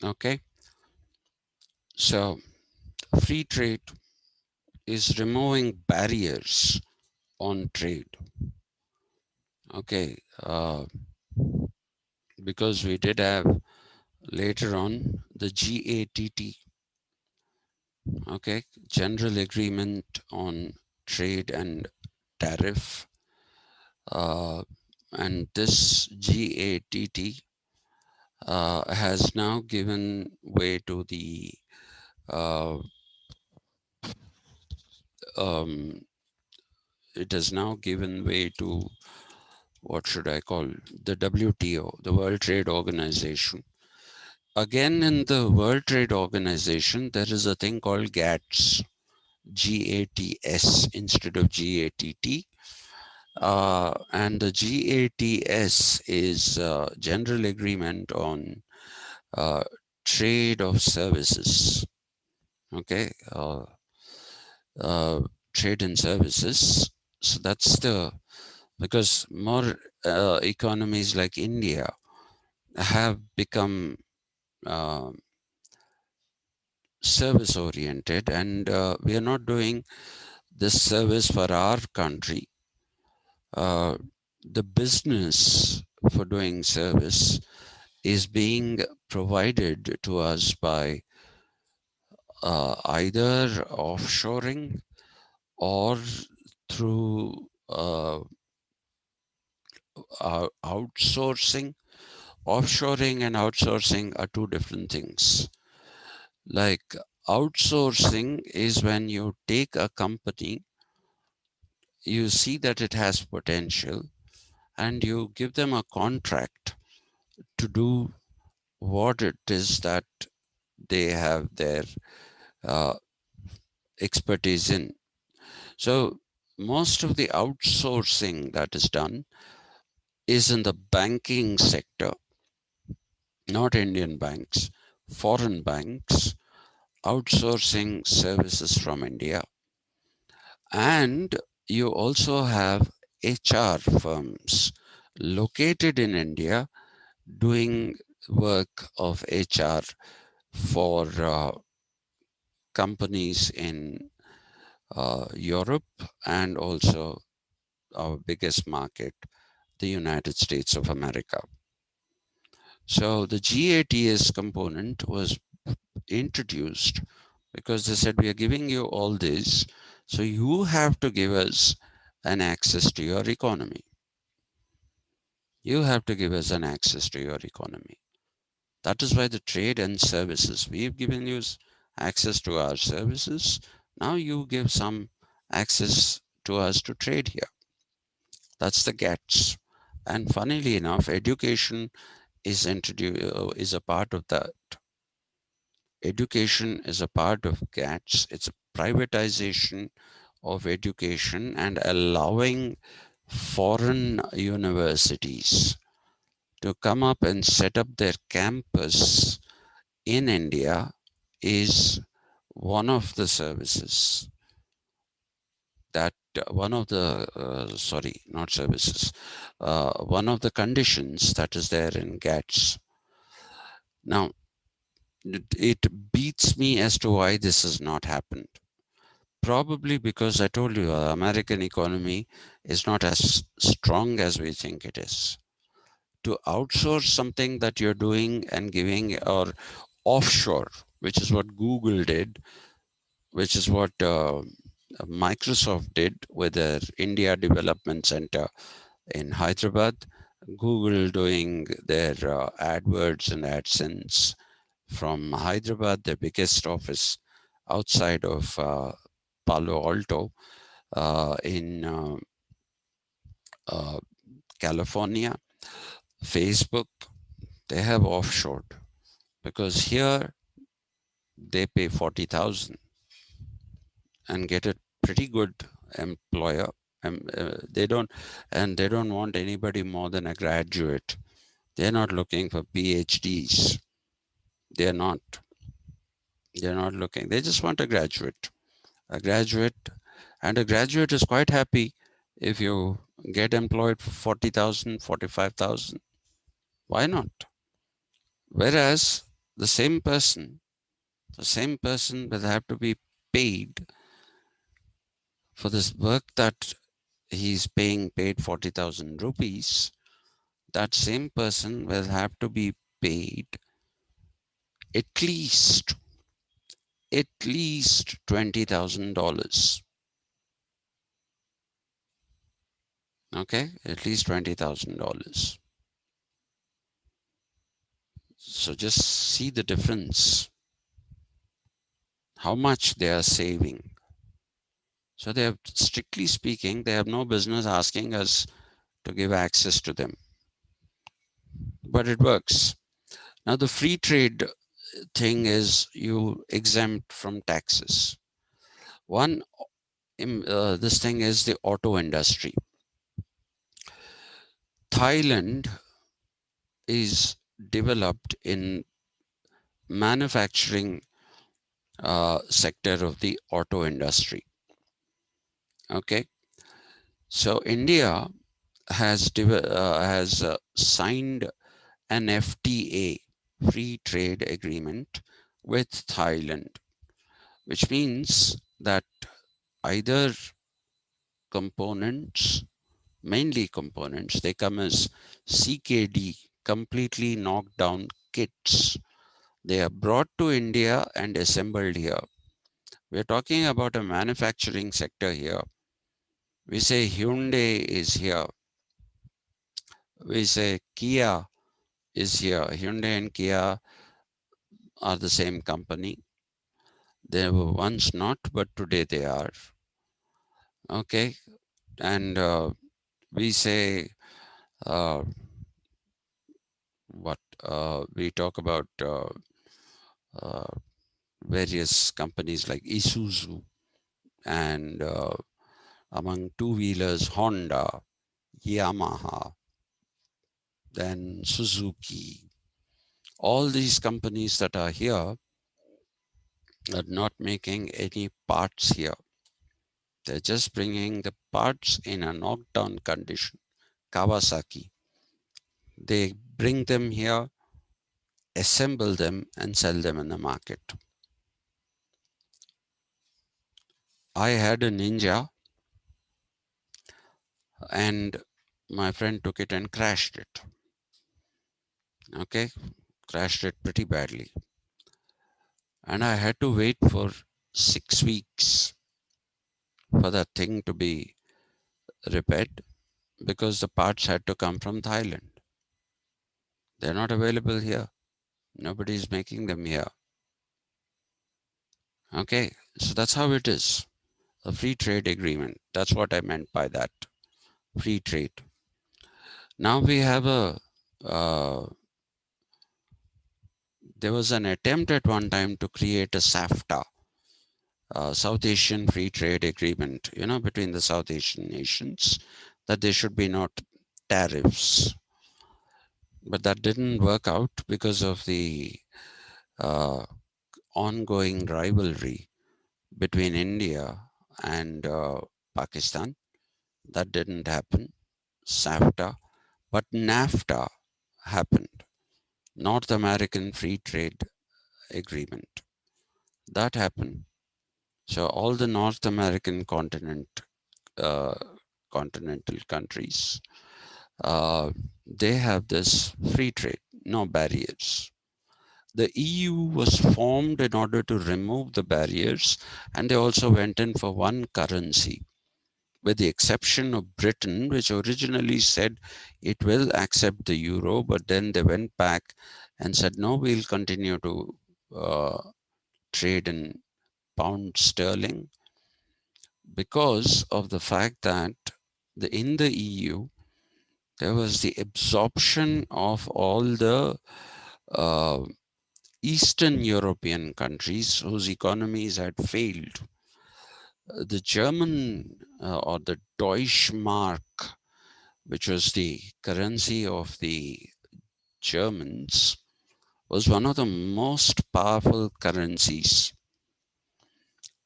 Okay, so free trade is removing barriers on trade. Okay, because we did have later on the GATT, okay, General Agreement on Trade and Tariff, uh, and this GATT has now given way to the uh, um, it has now given way to what should I call the WTO, the World Trade Organization. Again, in the World Trade Organization, there is a thing called GATS, GATS instead of GATT. And the GATS is General Agreement on uh, Trade of Services. Okay, uh, trade and services. So that's the because more economies like India have become uh, service oriented, and we are not doing this service for our country. Uh, the business for doing service is being provided to us by either offshoring or through outsourcing. Offshoring and outsourcing are two different things. Like outsourcing is when you take a company, you see that it has potential, and you give them a contract to do what it is that they have their uh, expertise in. So most of the outsourcing that is done is in the banking sector, not Indian banks, foreign banks outsourcing services from India. And you also have HR firms located in India doing work of HR for companies in Europe and also our biggest market, the United States of America. So the GATS component was introduced because they said, we are giving you all this, so you have to give us an access to your economy. You have to give us an access to your economy. That is why the trade and services, we've given you access to our services. Now you give some access to us to trade here. That's the GATS. And funnily enough, education is introduced, is a part of that. Education is a part of GATS. It's a privatization of education and allowing foreign universities to come up and set up their campus in India is one of the services that one of the sorry, not services, one of the conditions that is there in GATS. Now, it beats me as to why this has not happened. Probably because I told you, American economy is not as strong as we think it is. To outsource something that you're doing and giving, or offshore, which is what Google did, which is what Microsoft did with their India Development Center in Hyderabad. Google doing their AdWords and AdSense from Hyderabad, their biggest office outside of Palo Alto in uh, California. Facebook, they have offshored because here they pay 40,000 and get a pretty good employer. They don't, and they don't want anybody more than a graduate. They're not looking for PhDs. They're not. They're not looking. They just want a graduate. A graduate, and a graduate is quite happy if you get employed for 40,000, 45,000. Why not? Whereas the same person, the same person will have to be paid for this work that he's paid 40,000 rupees. That same person will have to be paid at least $20,000. Okay, at least $20,000. So just see the difference, how much they are saving. So they have, strictly speaking, they have no business asking us to give access to them, but it works. Now the free trade thing is you exempt from taxes. One, this thing is the auto industry. Thailand is developed in manufacturing sector of the auto industry. Okay, so India has signed an FTA, free trade agreement, with Thailand, which means that either components, mainly components, they come as CKD, completely knocked down kits. They are brought to India and assembled here. We're talking about a manufacturing sector here. We say Hyundai is here. We say Kia is here. Hyundai and Kia are the same company. They were once not, but today they are. Okay. And we say, uh, what? We talk about uh, various companies like Isuzu and among two-wheelers, Honda, Yamaha, then Suzuki. All these companies that are here are not making any parts here. They're just bringing the parts in a knockdown condition. Kawasaki. They bring them here, assemble them, and sell them in the market. I had a Ninja, and my friend took it and crashed it. Okay, crashed it pretty badly. And I had to wait for 6 weeks for that thing to be repaired because the parts had to come from Thailand. They're not available here. Nobody is making them here. Okay, so that's how it is. A free trade agreement. That's what I meant by that. Free trade. Now we have uh, there was an attempt at one time to create a SAFTA, South Asian Free Trade Agreement, between the South Asian nations, that there should be not tariffs. But that didn't work out because of the uh, ongoing rivalry between India and Pakistan. That didn't happen. SAFTA, but NAFTA happened. North American Free Trade Agreement. That happened. So all the North American uh, continental countries, they have this free trade, no barriers. The EU was formed in order to remove the barriers, and they also went in for one currency. with the exception of Britain, which originally said it will accept the euro, but then they went back and said, no, we'll continue to uh, trade in pound sterling, because of the fact that in the EU, there was the absorption of all the uh, Eastern European countries whose economies had failed. The German or the Deutschmark, which was the currency of the Germans, was one of the most powerful currencies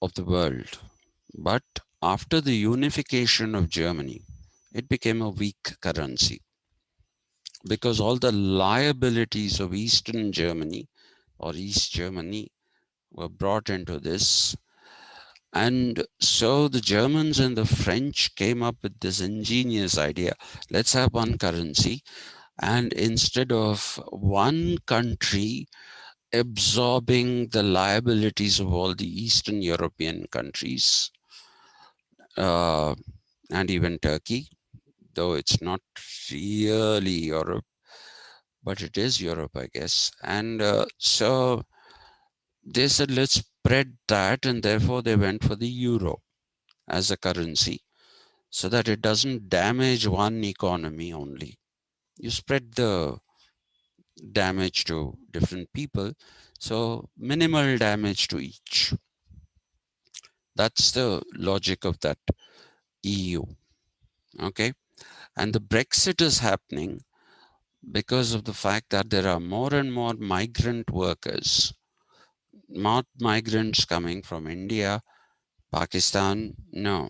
of the world. But after the unification of Germany, it became a weak currency because all the liabilities of Eastern Germany or East Germany were brought into this. And so the Germans and the French came up with this ingenious idea: let's have one currency. And instead of one country absorbing the liabilities of all the Eastern European countries, uh, and even Turkey, though it's not really Europe, but it is Europe, I guess. And so they said, let's spread that, and therefore they went for the euro as a currency so that it doesn't damage one economy only. You spread the damage to different people, so minimal damage to each. That's the logic of that EU. Okay. And the Brexit is happening because of the fact that there are more and more migrant workers, not migrants coming from India, Pakistan. No,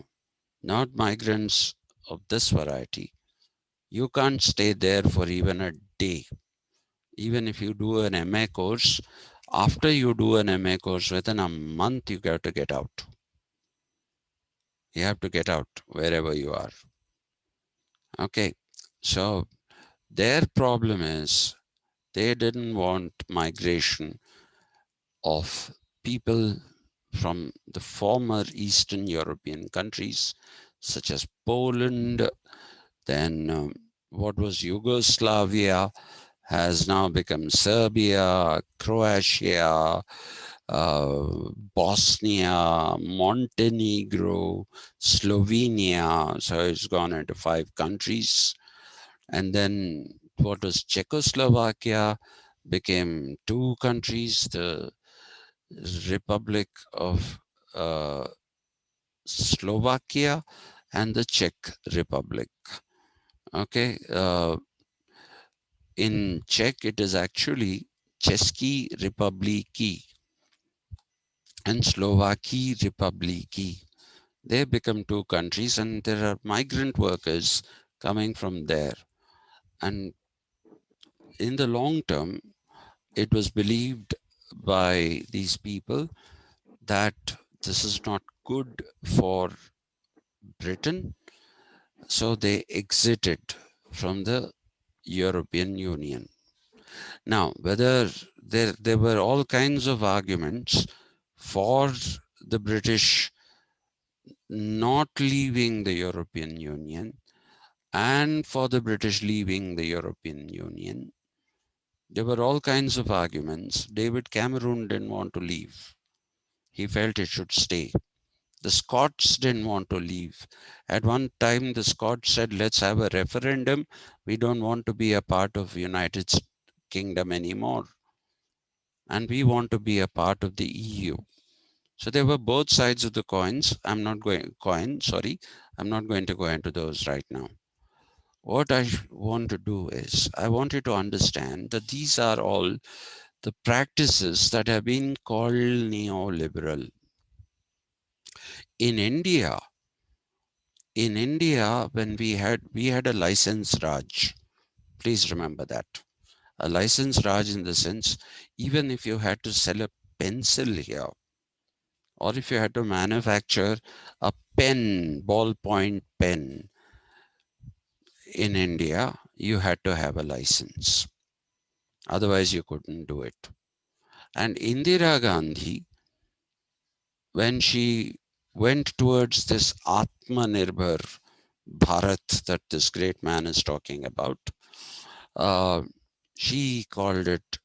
not migrants of this variety. You can't stay there for even a day. Even if you do an MA course, after you do an MA course, within a month, you got to get out. You have to get out wherever you are. Okay. So their problem is they didn't want migration of people from the former Eastern European countries, such as Poland, then what was Yugoslavia has now become Serbia, Croatia, uh, Bosnia, Montenegro, Slovenia. So it's gone into 5 countries. And then what was Czechoslovakia became 2 countries, the Republic of uh, Slovakia and the Czech Republic. Okay, in Czech it is actually Český republiky and Slovaki republiky. They become 2 countries, and there are migrant workers coming from there. And in the long term, it was believed by these people that this is not good for Britain, so they exited from the European Union. Now, whether there were all kinds of arguments for the British not leaving the European Union and for the British leaving the European Union. There were all kinds of arguments. David Cameron didn't want to leave. He felt it should stay. The Scots didn't want to leave. At one time, the Scots said, let's have a referendum. We don't want to be a part of United Kingdom anymore. And we want to be a part of the EU. So there were both sides of the coins. I'm not going to go into those right now. What I want to do is I want you to understand that these are all the practices that have been called neoliberal. In India, when we had a license Raj. Please remember that. A license Raj in the sense, even if you had to sell a pencil here, or if you had to manufacture a pen, ballpoint pen in India, you had to have a license. Otherwise, you couldn't do it. And Indira Gandhi, when she went towards this Atmanirbhar Bharat that this great man is talking about. Uh, she called it,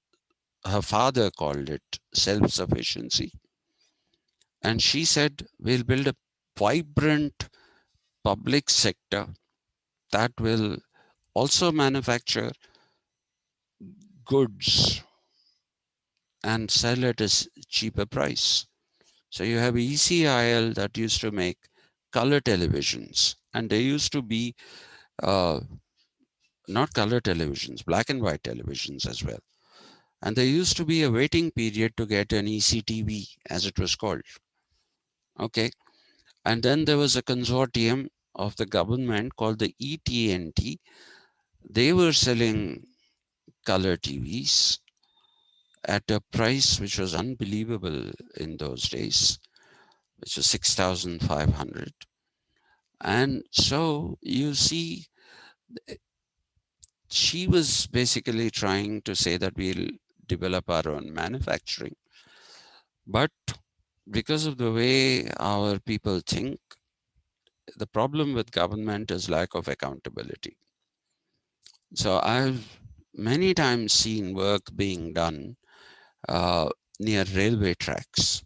her father called it self sufficiency. And she said, we'll build a vibrant public sector that will also manufacture goods and sell at a cheaper price. So you have ECIL that used to make color televisions, and they used to be uh, not color televisions, black and white televisions as well. And there used to be a waiting period to get an ECTV, as it was called. Okay. And then there was a consortium of the government called the ETNT. They were selling color TVs at a price which was unbelievable in those days, which was 6,500. And so you see, she was basically trying to say that we'll develop our own manufacturing. But because of the way our people think, the problem with government is lack of accountability. So I've many times seen work being done uh, near railway tracks.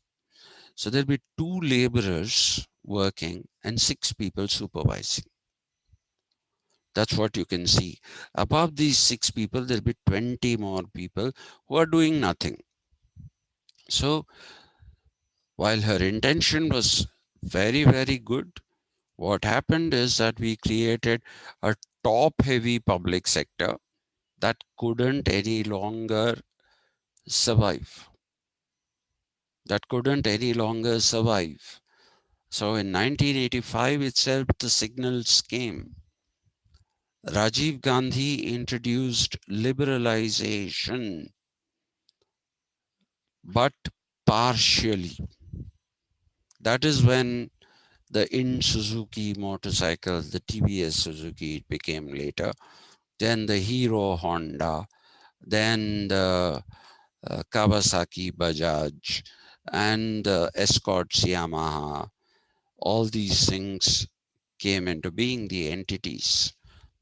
So there'll be two laborers working and six people supervising. That's what you can see. Above these six people, there'll be 20 more people who are doing nothing. So while her intention was very, very good, what happened is that we created a top heavy public sector that couldn't any longer survive. That couldn't any longer survive. So in 1985 itself, the signals came. Rajiv Gandhi introduced liberalization, but partially. That is when the in Suzuki motorcycle, the TVS Suzuki, it became later, then the Hero Honda, then the Kawasaki Bajaj, and the Escorts Yamaha. All these things came into being, the entities,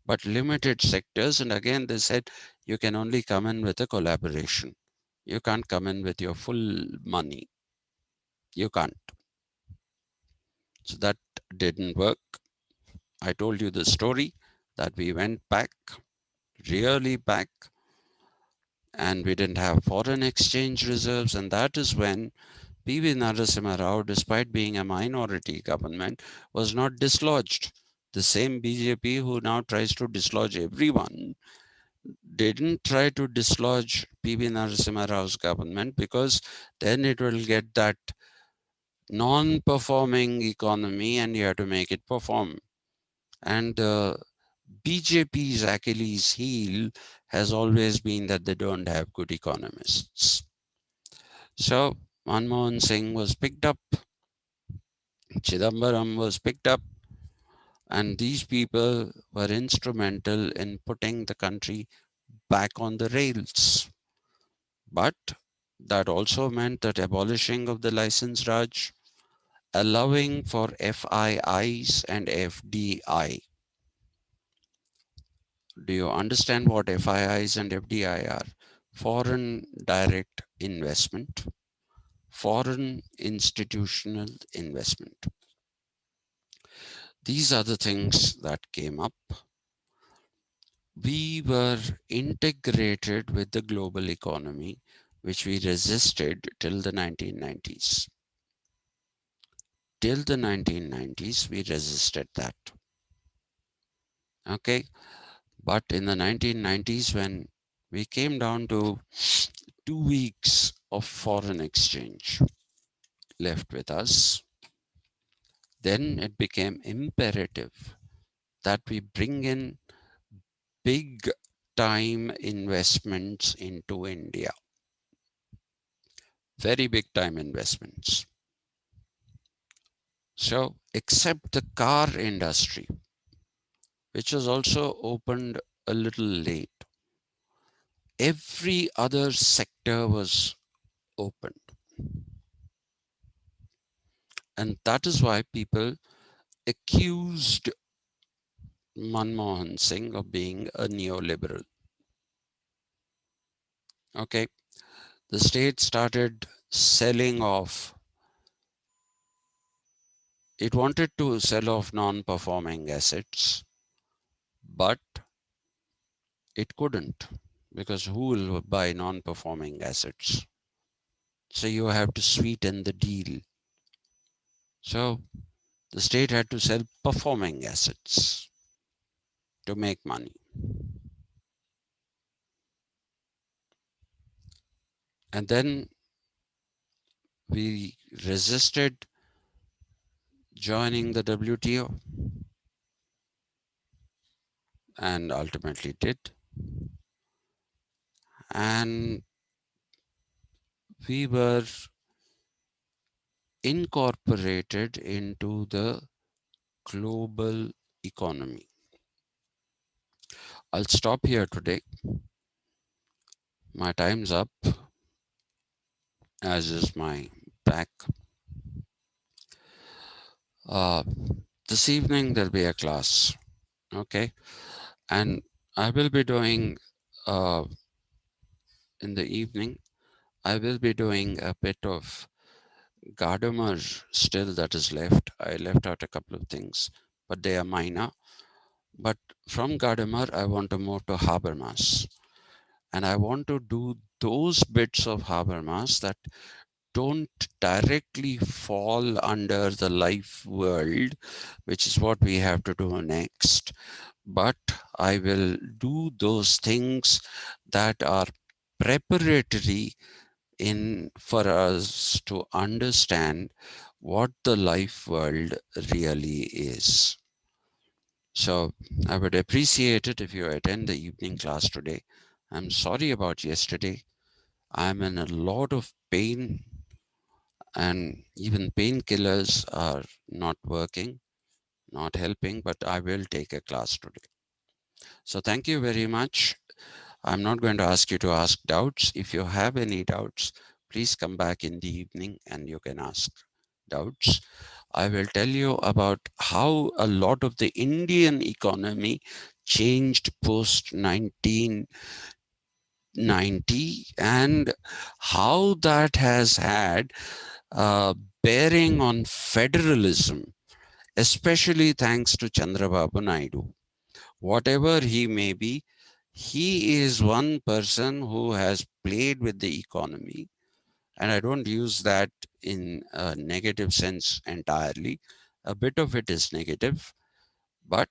but limited sectors. And again, they said you can only come in with a collaboration. You can't come in with your full money. You can't. So that didn't work. I told you the story that we went back, really back, and we didn't have foreign exchange reserves. And that is when PV Narasimha Rao, despite being a minority government, was not dislodged. The same BJP who now tries to dislodge everyone didn't try to dislodge PV Narasimha Rao's government, because then it will get that non-performing economy and you have to make it perform. And BJP's Achilles heel has always been that they don't have good economists. So Manmohan Singh was picked up, Chidambaram was picked up, and these people were instrumental in putting the country back on the rails. But that also meant that abolishing of the license Raj, allowing for FIIs and FDI. Do you understand what FIIs and FDI are? Foreign direct investment, foreign institutional investment. These are the things that came up. We were integrated with the global economy, which we resisted till the 1990s. Till the 1990s, we resisted that. Okay. But in the 1990s, when we came down to 2 weeks of foreign exchange left with us, then it became imperative that we bring in big time investments into India, very big time investments. So, except the car industry, which was also opened a little late, every other sector was opened. And that is why people accused Manmohan Singh of being a neoliberal. Okay, the state started selling off. It wanted to sell off non-performing assets, but it couldn't, because who will buy non-performing assets? So you have to sweeten the deal. So the state had to sell performing assets to make money. And then we resisted joining the WTO and ultimately did. And we were incorporated into the global economy. I'll stop here today. My time's up, as is my back. Uh, this evening there'll be a class, okay? And I will be doing, uh, in the evening, I will be doing a bit of Gadamer still that is left. I left out a couple of things, but they are minor. But from Gadamer, I want to move to Habermas. And I want to do those bits of Habermas that don't directly fall under the life world, which is what we have to do next. But I will do those things that are preparatory in for us to understand what the life world really is. So I would appreciate it if you attend the evening class today. I'm sorry about yesterday. I'm in a lot of pain, and even painkillers are not working, not helping, but I will take a class today. So thank you very much. I'm not going to ask you to ask doubts. If you have any doubts, please come back in the evening and you can ask doubts. I will tell you about how a lot of the Indian economy changed post 1990 and how that has had a bearing on federalism, especially thanks to Chandrababu Naidu. Whatever he may be, he is one person who has played with the economy. And I don't use that in a negative sense entirely. A bit of it is negative, but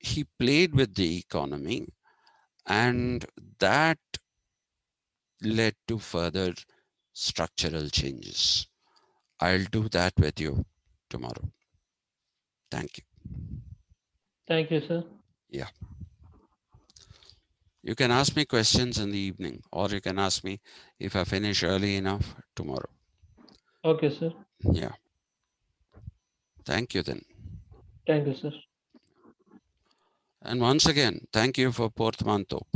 he played with the economy, and that led to further structural changes. I'll do that with you tomorrow. Thank you. Thank you, sir. Yeah. You can ask me questions in the evening, or you can ask me if I finish early enough tomorrow. Okay, sir. Yeah. Thank you then. Thank you, sir. And once again, thank you for Portmanteau.